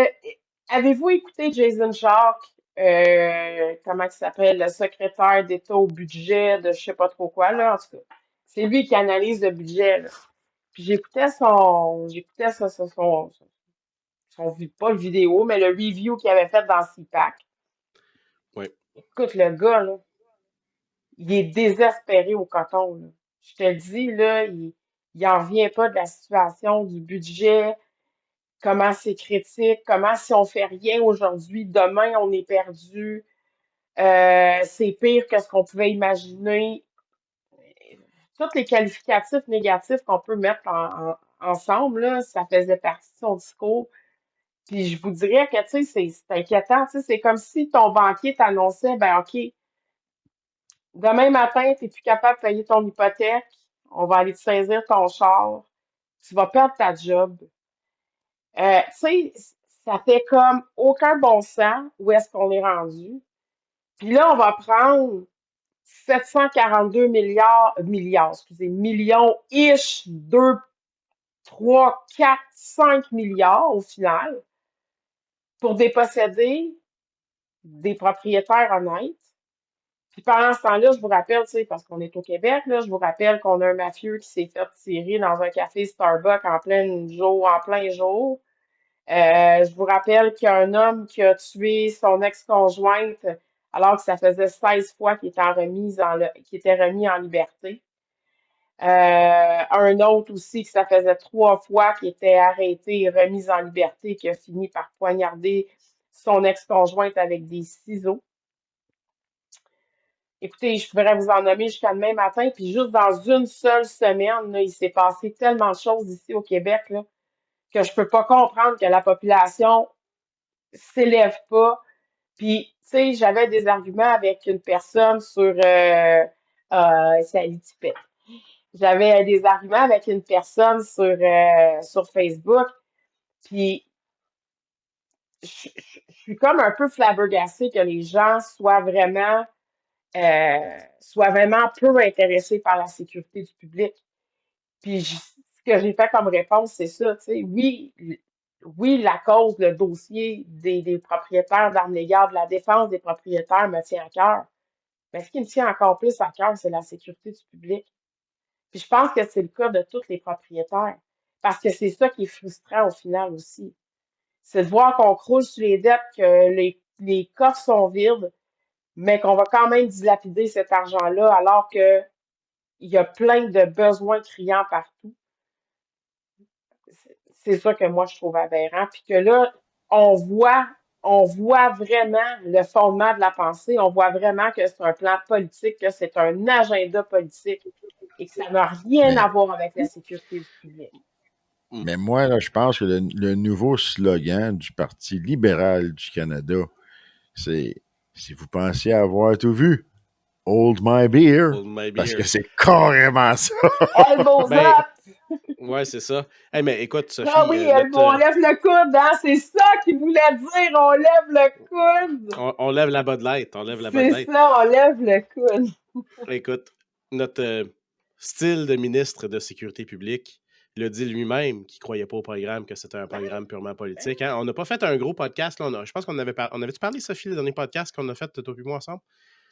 avez-vous écouté Jason Shark, comment il s'appelle, le secrétaire d'État au budget de je sais pas trop quoi, là, en tout cas. C'est lui qui analyse le budget, là. Puis j'écoutais pas le vidéo, mais le review qu'il avait fait dans CPAC. Oui. Écoute, le gars, là, il est désespéré au coton, là. Je te le dis, là, il en revient pas de la situation du budget, comment c'est critique, comment si on fait rien aujourd'hui, demain on est perdu, c'est pire que ce qu'on pouvait imaginer. Tous les qualificatifs négatifs qu'on peut mettre ensemble, là, ça faisait partie de son discours. Puis je vous dirais que, tu sais, c'est inquiétant, tu sais, c'est comme si ton banquier t'annonçait, ben OK, demain matin, tu n'es plus capable de payer ton hypothèque, on va aller te saisir ton char, tu vas perdre ta job. Tu sais, ça fait comme aucun bon sens où est-ce qu'on est rendu. Puis là, on va prendre 742 millions-ish, 2, 3, 4, 5 milliards au final, pour déposséder des propriétaires honnêtes. Puis pendant ce temps-là, je vous rappelle, tu sais, parce qu'on est au Québec, là, je vous rappelle qu'on a un mafieux qui s'est fait tirer dans un café Starbucks en plein jour. Je vous rappelle qu'il y a un homme qui a tué son ex-conjointe alors que ça faisait 16 fois qu'il était remis en liberté. Un autre aussi que ça faisait 3 fois qu'il était arrêté et remis en liberté, qui a fini par poignarder son ex-conjointe avec des ciseaux. Écoutez, je pourrais vous en nommer jusqu'à demain matin, puis juste dans une seule semaine, là, il s'est passé tellement de choses ici au Québec là, que je peux pas comprendre que la population s'élève pas Puis, tu sais, j'avais des arguments avec une personne sur Sally Tippett. J'avais des arguments avec une personne sur Facebook. Puis, je suis comme un peu flabbergassée que les gens soient vraiment peu intéressés par la sécurité du public. Puis ce que j'ai fait comme réponse, c'est ça, tu sais, oui, la cause, le dossier des propriétaires d'armes légales, de la défense des propriétaires me tient à cœur. Mais ce qui me tient encore plus à cœur, c'est la sécurité du public. Puis je pense que c'est le cas de tous les propriétaires. Parce que c'est ça qui est frustrant au final aussi. C'est de voir qu'on croule sur les dettes, que les coffres sont vides, mais qu'on va quand même dilapider cet argent-là alors que il y a plein de besoins criants partout. C'est ça que moi je trouve aberrant. Puis que là, on voit, on voit vraiment le fondement de la pensée, on voit vraiment que c'est un plan politique, que c'est un agenda politique et que ça n'a rien à Mais, voir avec la sécurité du public. mais moi, là, je pense que le nouveau slogan du Parti libéral du Canada, c'est si vous pensiez avoir tout vu, hold my beer. Hold my Parce que beer. c'est carrément ça. Elbows Ben, up! ouais, c'est ça. Hey, mais écoute, Ah Sophie, oui, on lève le coude, hein? C'est ça qu'il voulait dire, on lève le coude! on lève la Bud Light. On lève la Bud C'est Light. ça, on lève le coude. Écoute, notre style de ministre de Sécurité publique l'a dit lui-même qu'il ne croyait pas au programme, que c'était un programme purement politique. Hein? On n'a pas fait un gros podcast. Là, je pense qu'on avait on avait-tu parlé, Sophie, le dernier podcast qu'on a fait, toi et moi, ensemble?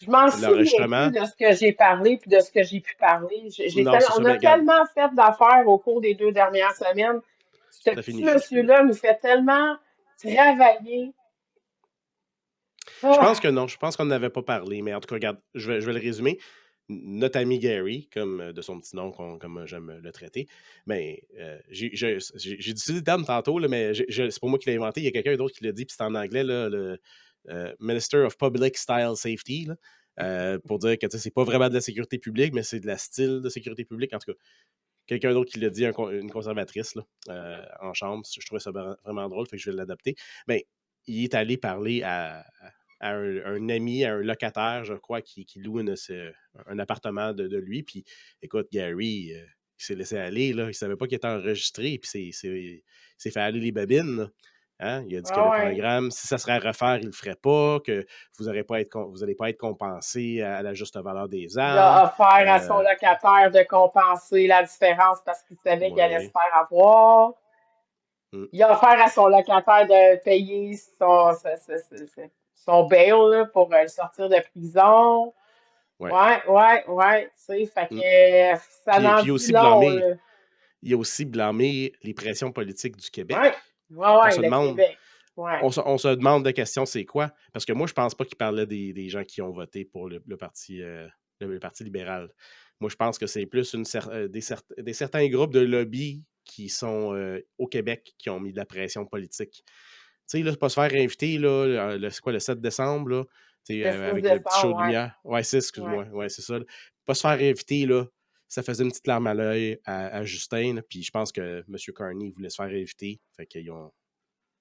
Je m'en De souviens plus l'enregistrement. de ce que j'ai parlé puis de ce que j'ai pu parler. Non, c'est ça, On mais a regarde, tellement fait d'affaires au cours des 2 dernières semaines. Ce ça petit finit juste plus. monsieur-là nous fait tellement travailler. Je pense Ah, que non, je pense qu'on n'avait pas parlé, mais en tout cas, regarde, je vais le résumer. Notre ami Gary, comme de son petit nom, comme j'aime le traiter, mais j'ai utilisé le terme tantôt, là, mais c'est pas moi qui l'ai inventé, il y a quelqu'un d'autre qui l'a dit, puis c'est en anglais, là, le Minister of Public Style Safety, là, pour dire que c'est pas vraiment de la sécurité publique, mais c'est de la style de sécurité publique. En tout cas, quelqu'un d'autre qui l'a dit, une conservatrice là, en chambre. Je trouvais ça vraiment drôle, fait que je vais l'adapter. Mais il est allé parler à un ami, à un locataire, je crois, qui loue un appartement de lui. Puis, écoute, Gary, il s'est laissé aller. Là. Il ne savait pas qu'il était enregistré. Puis, il s'est fait aller les babines. Là. Hein? Il a dit que le ouais. programme, si ça serait à refaire, il ne le ferait pas, que vous n'allez pas être compensé à la juste valeur des Il a armes. offert à son locataire de compenser la différence parce qu'il savait qu'il allait se Ouais. faire avoir. Mm. Il a offert à son locataire de payer son bail là, pour le sortir de prison. Ouais. Ouais. Tu sais, fait Mm. que ça Puis, n'en puis dit aussi long, blâmer, là. il a aussi blâmé les pressions politiques du Ouais, Québec. On ouais, se le demande, Québec. Ouais. on se demande de questions, c'est quoi? Parce que moi, je pense pas qu'il parlait des gens qui ont voté pour le parti, le parti libéral. Moi, je pense que c'est plus des certains groupes de lobby qui sont au Québec qui ont mis de la pression politique. Tu sais, là, c'est pas se faire inviter, là, c'est quoi, le 7 décembre, là, tu sais, Le 6 avec le petit show décembre, de ouais. lumière. Ouais, c'est, Ouais. excuse-moi. Ouais, c'est ça. Là. Pas se faire inviter, là, ça faisait une petite larme à l'œil à Justin, là, puis je pense que M. Carney voulait se faire inviter. Fait qu'ils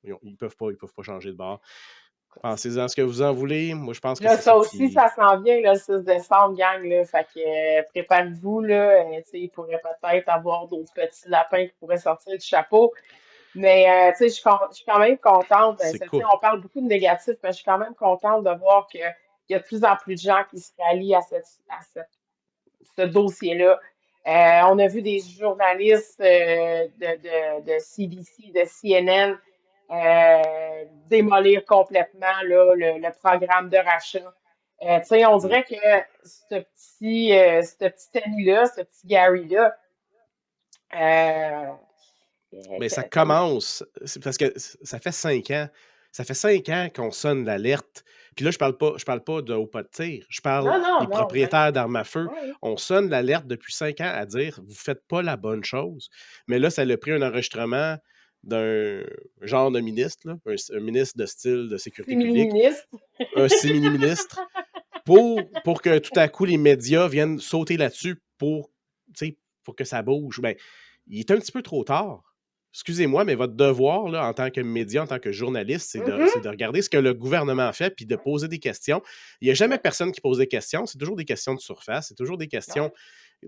ils peuvent pas changer de bord. Pensez-en ce que vous en voulez. Moi, je pense que Là, c'est ça ça aussi, qui. ça s'en vient, là, le 6 décembre, gang, là. Fait que préparez-vous, là. Tu sais, il pourrait peut-être avoir d'autres petits lapins qui pourraient sortir du chapeau. Mais, tu sais, je suis quand même contente. C'est Tu sais, cool. on parle beaucoup de négatifs, mais je suis quand même contente de voir qu'il y a de plus en plus de gens qui se rallient ce dossier-là. On a vu des journalistes de CBC, de CNN démolir complètement là, le programme de rachat. Tu sais, on Mm. dirait que ce petit ami-là, ce petit Gary-là, euh, Mais ça comment? commence. C'est parce que ça fait 5 ans. Ça fait 5 ans qu'on sonne l'alerte. Puis là, je parle pas de haut pas de tir. Je parle Non, non, des non, non, non. propriétaires d'armes à feu. Ouais. On sonne l'alerte depuis 5 ans à dire vous faites pas la bonne chose. Mais là, ça a pris un enregistrement d'un genre de ministre, là, un ministre de style de sécurité publique, Simili-ministre. un simili-ministre, pour que tout à coup les médias viennent sauter là-dessus pour que ça bouge. Ben, il est un petit peu trop tard. excusez-moi, mais votre devoir là, en tant que média, en tant que journaliste, c'est Mhm. de regarder ce que le gouvernement fait puis de poser des questions. Il n'y a jamais Ouais, personne qui pose des questions. C'est toujours des questions de surface. C'est toujours des questions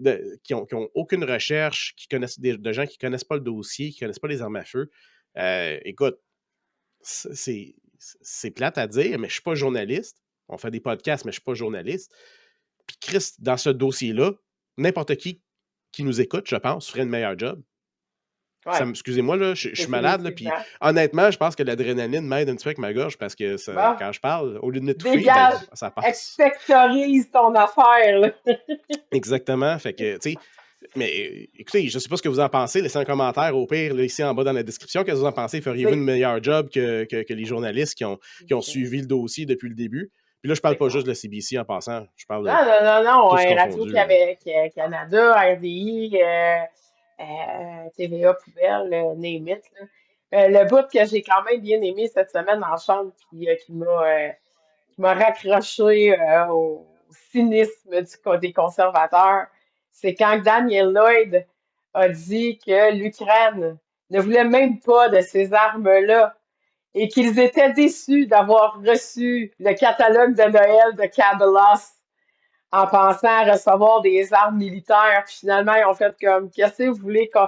ouais. qui ont aucune recherche, de gens qui ne connaissent pas le dossier, qui ne connaissent pas les armes à feu. Écoute, c'est plate à dire, mais je ne suis pas journaliste. On fait des podcasts, mais je ne suis pas journaliste. Puis Chris, dans ce dossier-là, n'importe qui nous écoute, je pense, ferait une meilleure job. Ouais, Excusez-moi, là, je suis malade, là, puis définitivement. honnêtement, je pense que l'adrénaline m'aide un petit peu avec ma gorge parce que Bon, quand je parle, au lieu de m'étouffer, ben, dégage, ça passe. expectorise ton affaire, là. Exactement. Fait que, tu sais, mais écoutez, je ne sais pas ce que vous en pensez. Laissez un commentaire au pire, là, ici en bas dans la description. Qu'est-ce que vous en pensez? Feriez-vous une C'est meilleure job que les journalistes qui ont suivi le dossier depuis le début? Puis là, je parle c'est pas clair. juste de la CBC en passant, je parle de Non, non, non, non. tous confondus, là. Radio-Canada, RDI, TVA Poubelle, name it, là. Le bout que j'ai quand même bien aimé cette semaine en chambre, puis qui m'a raccroché au cynisme des conservateurs, c'est quand Daniel Lloyd a dit que l'Ukraine ne voulait même pas de ces armes-là et qu'ils étaient déçus d'avoir reçu le catalogue de Noël de Cabela's en pensant recevoir des armes militaires. Puis finalement, ils ont fait comme, qu'est-ce que vous voulez que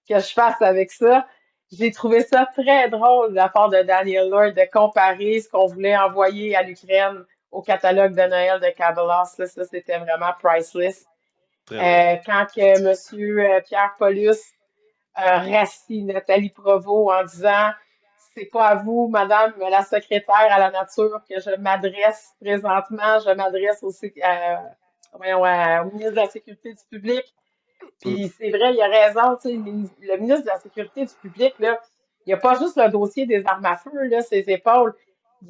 je fasse avec ça? J'ai trouvé ça très drôle de la part de Daniel Lloyd de comparer ce qu'on voulait envoyer à l'Ukraine au catalogue de Noël de Cabela's. Là, ça, c'était vraiment priceless. Très drôle. Quand que M. Pierre Paulus rassis Nathalie Provost en disant c'est pas à vous, Madame la secrétaire à la nature, que je m'adresse présentement, je m'adresse aussi au ministre de la Sécurité du Public. Mm. Puis c'est vrai, il a raison, tu sais, le ministre de la Sécurité du Public, là, il n'y a pas juste le dossier des armes à feu, là, ses épaules.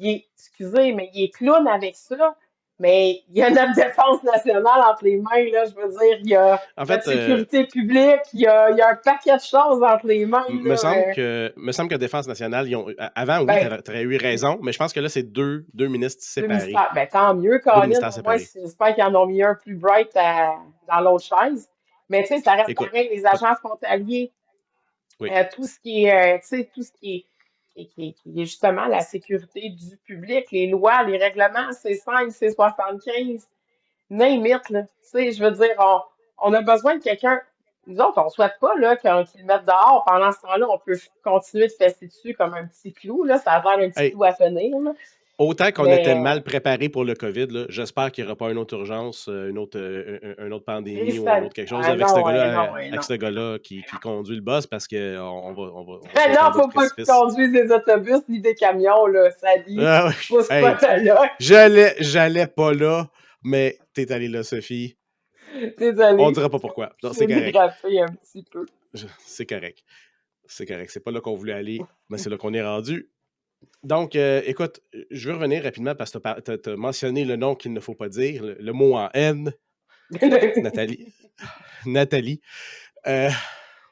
Excusez, mais il est clown avec ça. Mais il y a notre défense nationale entre les mains, là, je veux dire, il y a En notre fait, sécurité publique, il y a un paquet de choses entre les mains, là. me semble que Défense nationale, avant, oui, tu Ben, aurais eu raison, mais je pense que là, c'est deux ministres deux séparés. ministères. Ben, tant mieux, Deux Colin. ministères Au moins, séparés. j'espère qu'ils en ont mis un plus bright dans l'autre chaise. Mais, tu sais, ça reste Écoute, pareil, les oui, agents frontaliers, oui. tout ce qui est, tu sais, tout ce qui est justement la sécurité du public, les lois, les règlements, C5, C75, name it, là. Tu sais, je veux dire, on a besoin de quelqu'un. Nous autres, on souhaite pas, là, qu'ils le mettent dehors. Pendant ce temps-là, on peut continuer de fesser dessus comme un petit clou, là. Ça a l'air un petit Hey, clou à finir, là. autant qu'on était Mais, mal préparé pour le COVID, là, j'espère qu'il n'y aura pas une autre urgence, une autre pandémie ou un autre quelque chose Ah non, non, avec non. ce gars-là qui conduit le boss parce qu'on on va sauter Non, en bas du faut pas qu'ils précipice. conduisent des autobus ni des camions, là. Ça dit, Ah, oui. pas ce Hey, là. j'allais pas là, mais t'es allé là, Sophie. On Désolée. dira pas pourquoi. Non, c'est J'ai correct. dérapé un petit peu. C'est correct. C'est correct. C'est pas là qu'on voulait aller, mais c'est là qu'on est rendu. Donc, écoute, je veux revenir rapidement parce que tu as mentionné le nom qu'il ne faut pas dire, le mot en N, Nathalie. Nathalie. Euh,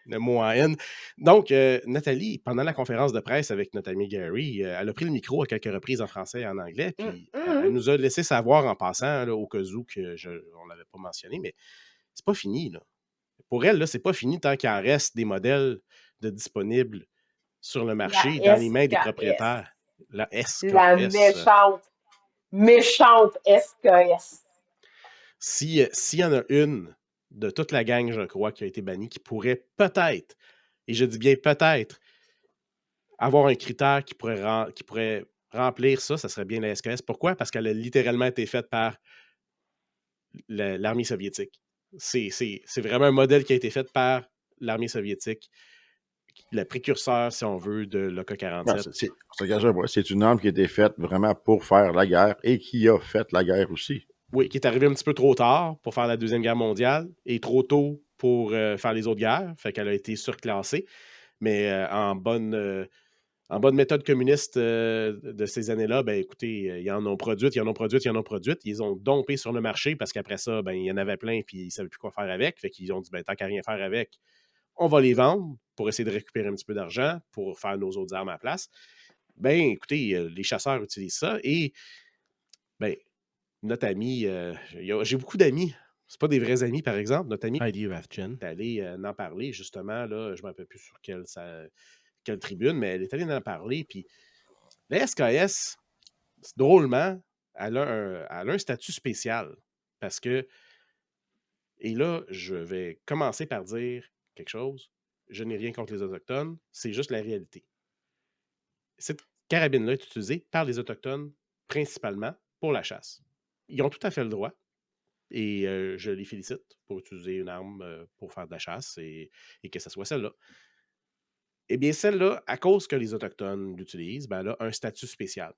le mot en N. Donc, Nathalie, pendant la conférence de presse avec notre ami Gary, elle a pris le micro à quelques reprises en français et en anglais, puis elle nous a laissé savoir en passant, là, au cas où on ne l'avait pas mentionné, mais c'est pas fini. Là. Pour elle, là, c'est pas fini tant qu'il en reste des modèles de disponibles sur le La marché, dans les mains des SKS. propriétaires. La La SKS. méchante SKS. S'il y en a une de toute la gang, je crois, qui a été bannie, qui pourrait peut-être, et je dis bien peut-être, avoir un critère qui pourrait remplir ça, ça serait bien la SKS. Pourquoi? Parce qu'elle a littéralement été faite par l'armée soviétique. C'est vraiment un modèle qui a été fait par l'armée soviétique, le précurseur, si on veut, de Non, l'Ok-47. on se cachera pas. C'est une arme qui a été faite vraiment pour faire la guerre et qui a fait la guerre aussi. Oui, qui est arrivé un petit peu trop tard pour faire la Deuxième Guerre mondiale et trop tôt pour faire les autres guerres. Fait qu'elle a été surclassée. Mais en bonne méthode communiste de ces années-là, ben écoutez, ils en ont produit, ils en ont produit, ils en ont produit. Ils ont dompé sur le marché parce qu'après ça, ben, il y en avait plein puis ils ne savaient plus quoi faire avec. Fait qu'ils ont dit, ben, tant qu'à rien faire avec, on va les vendre pour essayer de récupérer un petit peu d'argent pour faire nos autres armes à la place. Ben, écoutez, les chasseurs utilisent ça et ben, notre ami, j'ai beaucoup d'amis c'est pas des vrais amis, par exemple. Notre ami Heidi Rafchen est allé en parler, justement, là, je ne me rappelle plus sur quelle tribune, mais elle est allée en parler, puis la SKS, drôlement, elle a un statut spécial, parce que, et là, je vais commencer par dire quelque chose, je n'ai rien contre les Autochtones, c'est juste la réalité. Cette carabine-là est utilisée par les Autochtones, principalement pour la chasse. Ils ont tout à fait le droit. Et je les félicite pour utiliser une arme pour faire de la chasse et que ce soit celle-là. Eh bien, celle-là, à cause que les Autochtones l'utilisent, ben, elle a un statut spécial.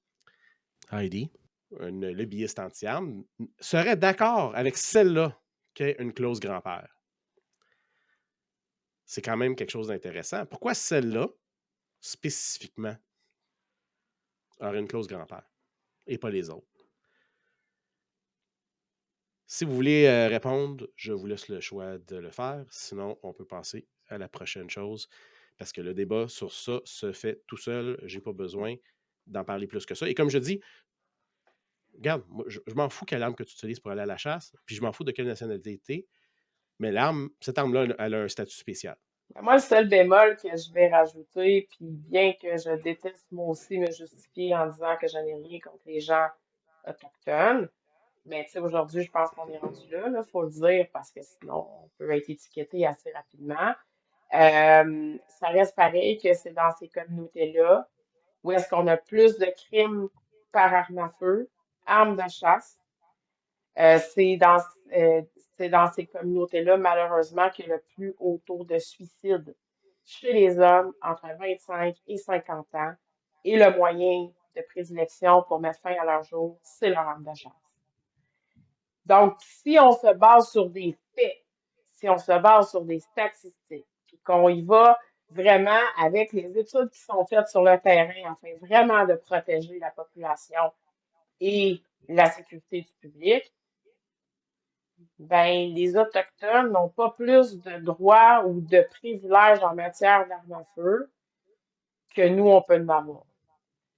Heidi, une lobbyiste anti-armes, serait d'accord avec celle-là qui est une clause grand-père. C'est quand même quelque chose d'intéressant. Pourquoi celle-là, spécifiquement, aurait une clause grand-père et pas les autres? Si vous voulez répondre, je vous laisse le choix de le faire. Sinon, on peut passer à la prochaine chose. Parce que le débat sur ça se fait tout seul. Je n'ai pas besoin d'en parler plus que ça. Et comme je dis, regarde, moi, je m'en fous quelle arme que tu utilises pour aller à la chasse, puis je m'en fous de quelle nationalité tu es, mais cette arme-là, elle a un statut spécial. Moi, le seul bémol que je vais rajouter, puis bien que je déteste moi aussi me justifier en disant que je n'ai rien contre les gens autochtones, mais tu sais, aujourd'hui, je pense qu'on est rendu là, faut le dire, parce que sinon, on peut être étiqueté assez rapidement. Ça reste pareil que c'est dans ces communautés-là où est-ce qu'on a plus de crimes par arme à feu, armes de chasse. Euh, c'est dans, euh, c'est dans ces communautés-là, malheureusement, qu'il y a le plus haut taux de suicide chez les hommes entre 25 et 50 ans. Et le moyen de prédilection pour mettre fin à leur jour, c'est leur arme de chasse. Donc, si on se base sur des faits, si on se base sur des statistiques, puis qu'on y va vraiment avec les études qui sont faites sur le terrain, afin vraiment de protéger la population et la sécurité du public, ben, les Autochtones n'ont pas plus de droits ou de privilèges en matière d'armes à feu que nous, on peut en avoir.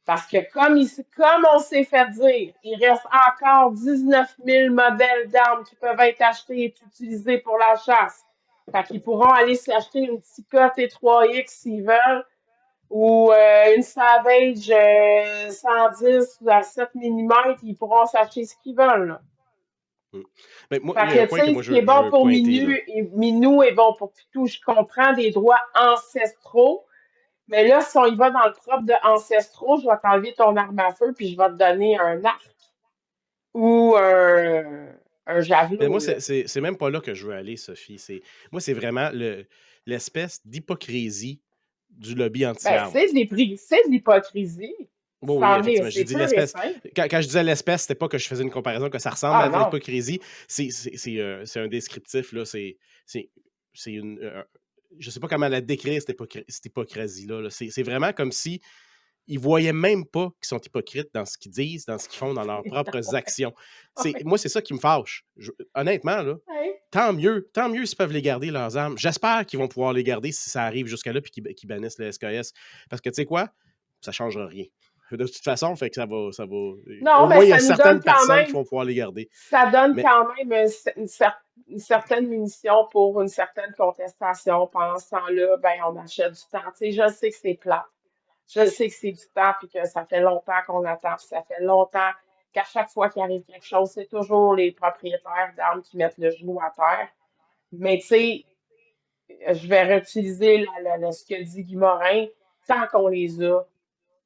Parce que comme on s'est fait dire, il reste encore 19 000 modèles d'armes qui peuvent être achetés et utilisés pour la chasse. Fait qu'ils pourront aller s'acheter une Tikka T3X s'ils veulent, ou une Savage 110 à 7 mm, ils pourront s'acheter ce qu'ils veulent, là. Mais moi, Fait il y a que, un tu point que sais, moi ce qui est je bon veux pour pointer, là. Minou est bon pour Pitou. Je comprends des droits ancestraux, mais là, si on y va dans le propre de ancestraux, je vais t'enlever ton arme à feu, puis je vais te donner un arc ou un Mais javelot, moi, là. c'est même pas là que je veux aller, Sophie. Moi, c'est vraiment l'espèce d'hypocrisie du lobby Ben, anti-armes. c'est de l'hypocrisie. Bon, oui, C'en est, effectivement. J'ai c'est dit pur et l'espèce. simple. Quand je disais l'espèce, c'était pas que je faisais une comparaison, que ça ressemble Ah à de non. l'hypocrisie. C'est un descriptif, là. C'est une. Je sais pas comment la décrire, cette hypocrisie-là. Là. C'est vraiment comme si ils voyaient même pas qu'ils sont hypocrites dans ce qu'ils disent, dans ce qu'ils font, dans leurs propres actions. Moi, c'est ça qui me fâche. Honnêtement, là, Ouais. tant mieux s'ils peuvent les garder, leurs armes. J'espère qu'ils vont pouvoir les garder si ça arrive jusqu'à là et qu'ils bannissent le SKS. Parce que, tu sais quoi? Ça ne changera rien. De toute façon, fait que ça va. Non, Au mais moins, il y a ça nous donne certaines quand personnes qui même, vont pouvoir les garder. ça donne Mais, quand même une certaine munition pour une certaine contestation. Pendant ce temps-là, ben, on achète du temps. Tu sais, je sais que c'est plat. Je sais que c'est du temps puis que ça fait longtemps qu'on attend, puis ça fait longtemps qu'à chaque fois qu'il arrive quelque chose, c'est toujours les propriétaires d'armes qui mettent le genou à terre. Mais tu sais, je vais réutiliser ce que dit Guy Morin. Tant qu'on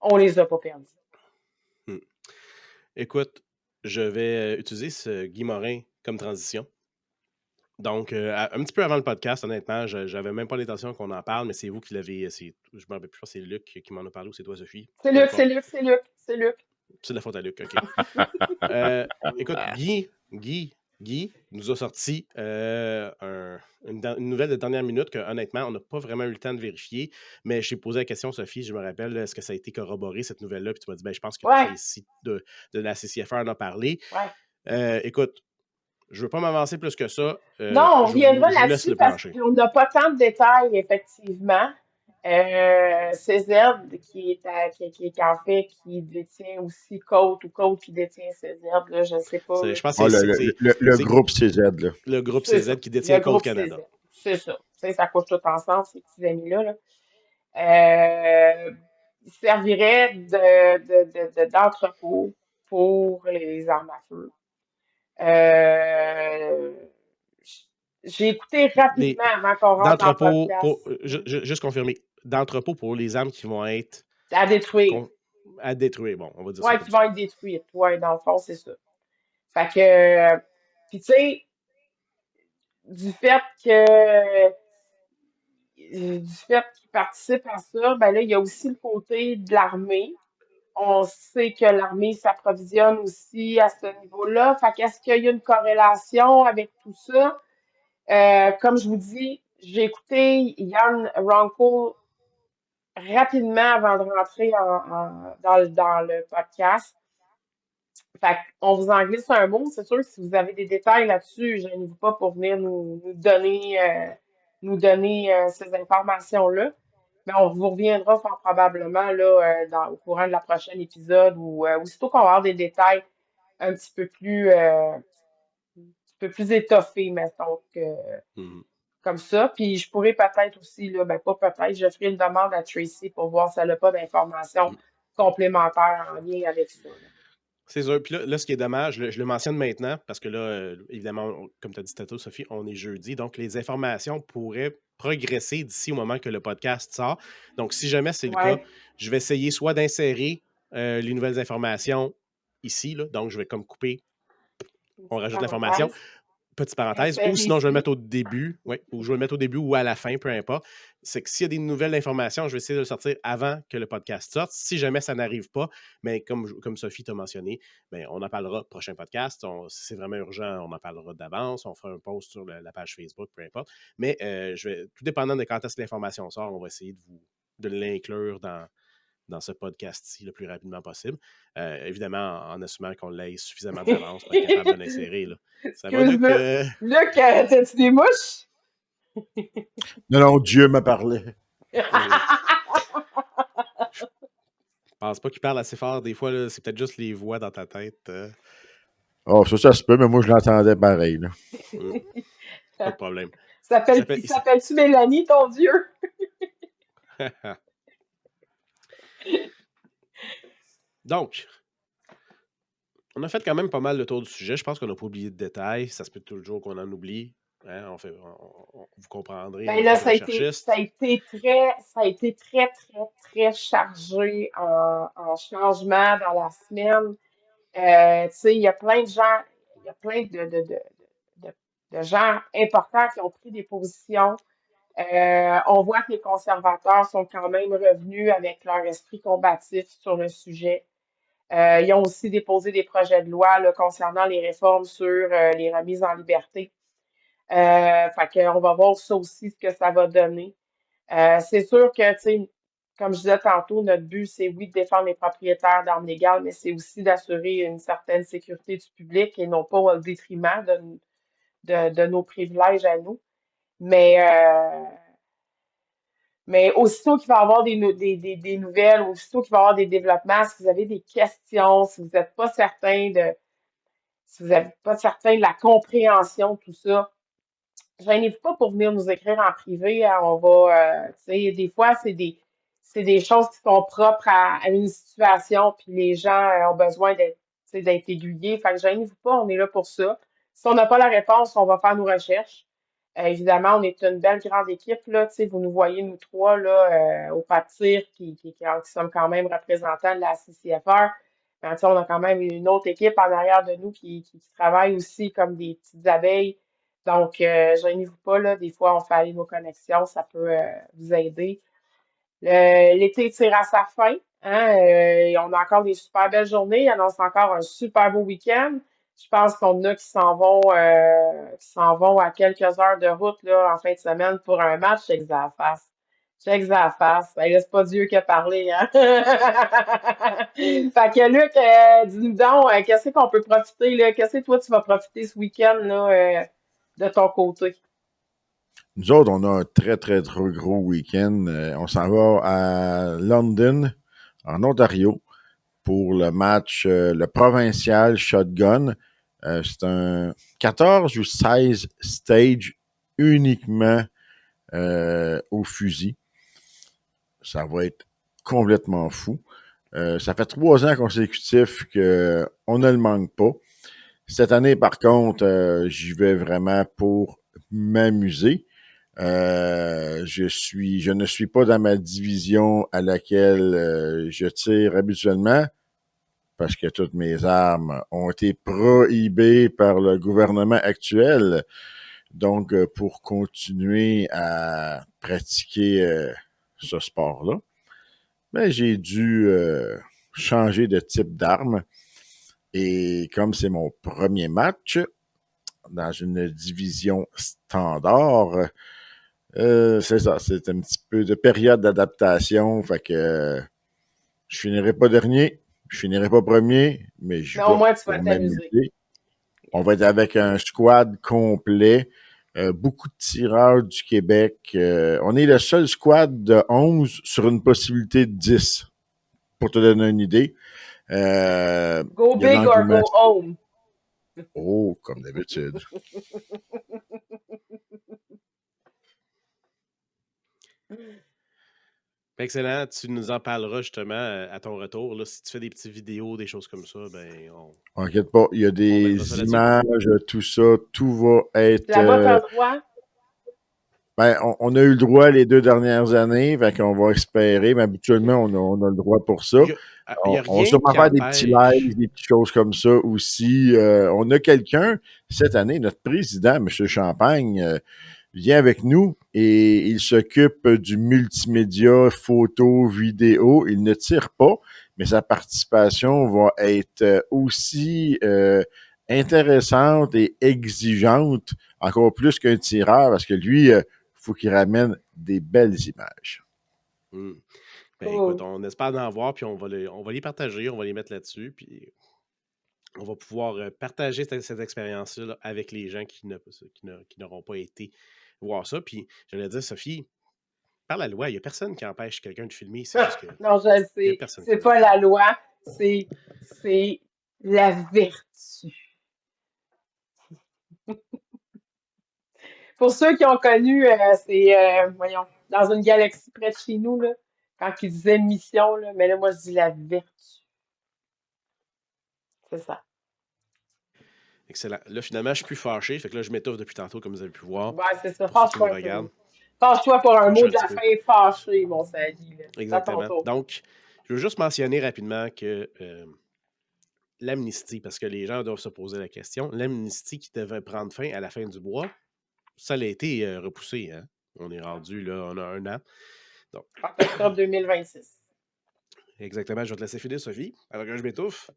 on les a pas perdus. écoute, je vais utiliser ce Guy Morin comme transition. Donc, un petit peu avant le podcast, honnêtement, j'avais même pas l'intention qu'on en parle, mais c'est vous qui l'avez. Je me rappelle plus, je pense que c'est Luc qui m'en a parlé ou c'est toi, Sophie. C'est Peu Luc, importe. c'est Luc. C'est de la faute à Luc, OK. Écoute, Guy nous a sorti une nouvelle de dernière minute que, honnêtement, on n'a pas vraiment eu le temps de vérifier, mais j'ai posé la question, Sophie, je me rappelle, est-ce que ça a été corroboré, cette nouvelle-là? Puis tu m'as dit, ben, je pense que Ouais, Tracy de la CCFR en a parlé. ouais. Écoute, je veux pas m'avancer plus que ça. Non, on Je vous reviendra laisse là-dessus le parce plancher. qu'on n'a pas tant de détails, effectivement. CZ, qui détient aussi Côte ou Côte qui détient CZ, là, je sais pas, là, Je pense Ah, que le c'est groupe CZ, là. le groupe c'est CZ ça, qui le détient Code groupe CZ. Canada. C'est ça. Tu sais, ça couche tout ensemble, ces petits amis-là, là. Il servirait d'entrepôt pour les armes à feu. Euh, j'ai écouté Les rapidement avant qu'on rentre dans le d'entrepôt pour podcast. juste confirmer, d'entrepôt pour les armes qui vont être À détruire. à détruire. Bon, on va dire ça Ouais, comme qui ça. vont être détruites. Ouais, dans le fond, c'est ça. Fait que, puis tu sais, du fait que, du fait qu'ils participent à ça, ben là, il y a aussi le côté de l'armée. On sait que l'armée s'approvisionne aussi à ce niveau-là. Fait qu'est-ce qu'il y a une corrélation avec tout ça? Comme je vous dis, j'ai écouté Yann Ronco rapidement avant de rentrer dans le podcast. Fait qu'on vous en glisse un mot. C'est sûr que si vous avez des détails là-dessus, gênez-vous pas pour venir nous donner ces informations-là. Mais on vous reviendra fort probablement là, au courant de la prochaine épisode ou aussitôt qu'on va avoir des détails un petit peu plus étoffés, mettons, Mhm. comme ça. Puis je pourrais peut-être aussi, là, ben pas peut-être, je ferai une demande à Tracy pour voir si elle n'a pas d'informations complémentaires en lien avec ça, là. C'est sûr. Puis là, ce qui est dommage, je le mentionne maintenant, parce que là, évidemment, comme tu as dit tantôt, Sophie, on est jeudi, donc les informations pourraient progresser d'ici au moment que le podcast sort. Donc, si jamais c'est le cas, Ouais, je vais essayer soit d'insérer les nouvelles informations ici, là, donc je vais comme couper, une on petite rajoute l'information, parenthèse. petite parenthèse, ou Insérer sinon je vais le ici. mettre au début, ouais, ou je vais le mettre au début ou à la fin, peu importe. C'est que s'il y a des nouvelles informations, je vais essayer de le sortir avant que le podcast sorte. Si jamais ça n'arrive pas, mais comme Sophie t'a mentionné, ben, on en parlera prochain podcast. Si c'est vraiment urgent, on en parlera d'avance. On fera un post sur la page Facebook, peu importe. Mais tout dépendant de quand est-ce que l'information sort, on va essayer de l'inclure dans ce podcast-ci le plus rapidement possible. Évidemment, en assumant qu'on l'ait suffisamment d'avance pour être capable de l'insérer. Là. Ça va, Luc? Excuse-moi. Luc, t'as-tu des mouches? Non, non, Dieu me parlait. Je pense pas qu'il parle assez fort. Des fois, là, c'est peut-être juste les voix dans ta tête. Oh, ça se peut, mais moi, je l'entendais pareil, là. Pas de problème. Il s'appelle-tu Mélanie, ton Dieu? Donc, on a fait quand même pas mal le tour du sujet. Je pense qu'on n'a pas oublié de détails. Ça se peut toujours qu'on en oublie. Hein? Vous comprendrez, on Ben n'est là, pas des recherchistes. ça a été très, très, très chargé en changement dans la semaine. Tu sais, il y a plein de gens, il y a plein de, de gens importants qui ont pris des positions. On voit que les conservateurs sont quand même revenus avec leur esprit combatif sur le sujet. Ils ont aussi déposé des projets de loi là, concernant les réformes sur les remises en liberté. Fait qu'on va voir ça aussi, ce que ça va donner. C'est sûr que, tu sais, comme je disais tantôt, notre but, c'est oui de défendre les propriétaires d'armes légales, mais c'est aussi d'assurer une certaine sécurité du public et non pas au détriment de nos privilèges à nous. Mais, euh, mais aussitôt qu'il va y avoir des nouvelles, aussitôt qu'il va y avoir des développements, si vous avez des questions, si vous n'êtes pas certain si vous n'êtes pas certain de la compréhension de tout ça, gênez-vous pas pour venir nous écrire en privé. Hein, on va, tu sais, des fois, c'est des choses qui sont propres à une situation, puis les gens ont besoin d'être, tu sais, d'être aiguillés. Fait que gênez-vous pas, on est là pour ça. Si on n'a pas la réponse, on va faire nos recherches. Évidemment, on est une belle grande équipe, là. Tu sais, vous nous voyez, nous trois, là, au pâtir, qui sommes quand même représentants de la CCFR. Ben, tu sais, on a quand même une autre équipe en arrière de nous qui travaille aussi comme des petites abeilles. Donc, gênez-vous pas, là. Des fois, on fait aller nos connexions, ça peut vous aider. L'été tire à sa fin, hein, et on a encore des super belles journées. Il annonce encore un super beau week-end. Je pense qu'on a qui s'en vont à quelques heures de route là, en fin de semaine pour un match. Check ça à la face. Check ça à la face. Ben, là, c'est pas Dieu qui a parlé, hein. Fait que Luc, dis-nous donc, qu'est-ce qu'on peut profiter, là? Qu'est-ce que toi tu vas profiter ce week-end là, de ton côté? Nous autres, on a un très, très, très gros week-end. On s'en va à London, en Ontario, pour le match, le provincial Shotgun. C'est un 14 ou 16 stage uniquement au fusil. Ça va être complètement fou. Ça fait 3 ans consécutifs qu'on ne le manque pas. Cette année, par contre, j'y vais vraiment pour m'amuser. Je ne suis pas dans ma division à laquelle je tire habituellement parce que toutes mes armes ont été prohibées par le gouvernement actuel. Donc, pour continuer à pratiquer ce sport-là, ben, j'ai dû changer de type d'arme. Et comme c'est mon premier match dans une division standard, c'est ça, c'est un petit peu de période d'adaptation. Fait que je finirai pas dernier, je finirai pas premier, mais je Mais au vais moins, tu vas pour t'amuser. m'amuser. On va être avec un squad complet, beaucoup de tireurs du Québec. On est le seul squad de 11 sur une possibilité de 10, pour te donner une idée. Go Il y a de big or l'engouement. go home. Oh, comme d'habitude. Excellent. Tu nous en parleras justement à ton retour. Là, si tu fais des petites vidéos, des choses comme ça, ben T'inquiète pas, il y a on mettra ça des là-dessus. images, tout ça, tout va être. Là-bas, t'as le droit. Ben, on a eu le droit les 2 dernières années, fait qu'on va espérer, mais habituellement, on a le droit pour ça. Il y a On va rien sûrement qui faire des petits empêche. lives, des petites choses comme ça aussi. On a quelqu'un, cette année, notre président, M. Champagne, vient avec nous et il s'occupe du multimédia, photo, vidéo. Il ne tire pas, mais sa participation va être aussi intéressante et exigeante, encore plus qu'un tireur, parce que lui, il faut qu'il ramène des belles images. Hmm. Ben, écoute, Cool. on espère en voir, puis on va les partager, on va les mettre là-dessus, puis on va pouvoir partager cette expérience-là là, avec les gens qui n'auront pas été voir ça. Puis, j'allais dire, Sophie, par la loi, il n'y a personne qui empêche quelqu'un de filmer, c'est juste que Non, je le il n'y a sais. personne qui C'est veut le pas faire. la loi, c'est la vertu. Pour ceux qui ont connu, voyons, dans une galaxie près de chez nous, là, quand ils disaient mission, là, mais là, moi, je dis la vertu. C'est ça. Excellent. Là, finalement, je suis plus fâché, fait que là, je m'étouffe depuis tantôt, comme vous avez pu voir, Ouais, c'est ça. pour ceux qui nous Fâche-toi un peu. regardent. Fâche-toi pour un Fâché mot un de la petit fin, peu. fâché, mon Sadi, là. C'est à ton Exactement. tour. Donc, je veux juste mentionner rapidement que l'amnistie, parce que les gens doivent se poser la question, l'amnistie qui devait prendre fin à la fin du mois, ça a été repoussé. Hein? On est rendu là, on a 1 an. Donc, 30 octobre 2026. exactement, je vais te laisser finir, Sophie, alors que je m'étouffe.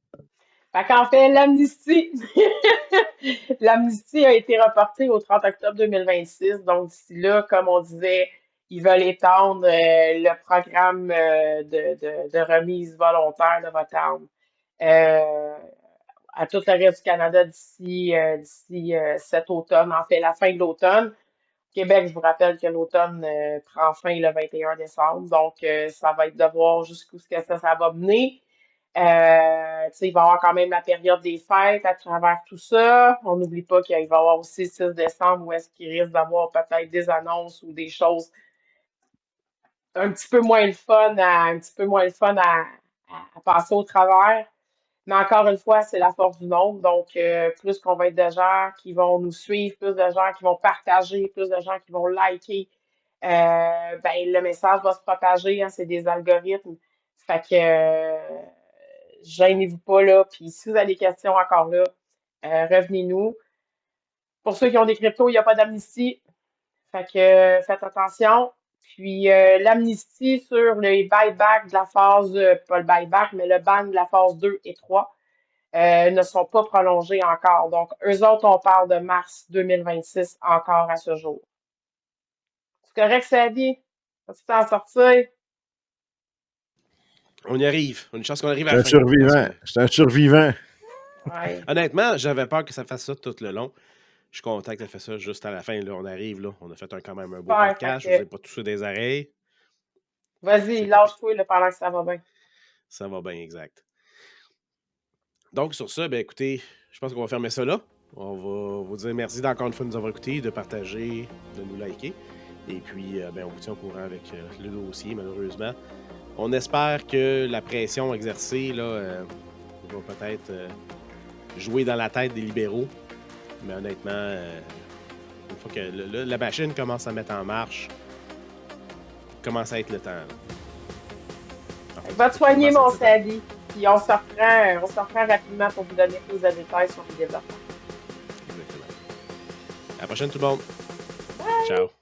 Fait qu'en fait, l'amnistie, l'amnistie a été reportée au 30 octobre 2026. Donc, d'ici là, comme on disait, ils veulent étendre le programme de remise volontaire de votre arme euh, à tout le reste du Canada d'ici cet automne, en fait, la fin de l'automne. Québec, je vous rappelle que l'automne prend fin le 21 décembre. Donc, ça va être de voir jusqu'où ce que ça va mener. Il va y avoir quand même la période des fêtes à travers tout ça. On n'oublie pas qu'il va y avoir aussi le 6 décembre où est-ce qu'il risque d'avoir peut-être des annonces ou des choses un petit peu moins le fun à passer au travers. Mais encore une fois, c'est la force du nombre. Donc, plus qu'on va être de gens qui vont nous suivre, plus de gens qui vont partager, plus de gens qui vont liker, ben, le message va se propager. Hein, c'est des algorithmes. Fait que gênez-vous pas là. Puis si vous avez des questions encore là, revenez-nous. Pour ceux qui ont des cryptos, il n'y a pas d'amnistie. Fait que faites attention. Puis l'amnistie sur le buyback de la phase, pas le buyback, mais le ban de la phase 2 et 3 ne sont pas prolongés encore. Donc, eux autres, on parle de mars 2026 encore à ce jour. C'est correct, Sadie? Vas-tu t'en sortir? On y arrive. On a une chance qu'on arrive à C'est la un fin. Parce survivant. que, C'est un survivant. Ouais. honnêtement, j'avais peur que ça fasse ça tout le long. Je suis content que tu aies fait ça juste à la fin. Là, on arrive, là. On a fait quand même un beau Super, podcast. Je fait vous ai pas touché des oreilles. vas-y, C'est pas pire. lâche-toi là, pendant que ça va bien. Ça va bien, exact. Donc, sur ça, ben écoutez, je pense qu'on va fermer ça là. On va vous dire merci d'encore une fois de nous avoir écoutés, de partager, de nous liker. Et puis, ben, on vous tient au courant avec le dossier, malheureusement. On espère que la pression exercée là, va peut-être jouer dans la tête des libéraux. Mais honnêtement, une fois que la machine commence à mettre en marche, commence à être le temps. Là. Enfin, Va te soigner, commence à mon être le temps. Sadi. Puis on se reprend rapidement pour vous donner plus de détails sur le développement. Exactement. À la prochaine, tout le monde. Bye! Ciao.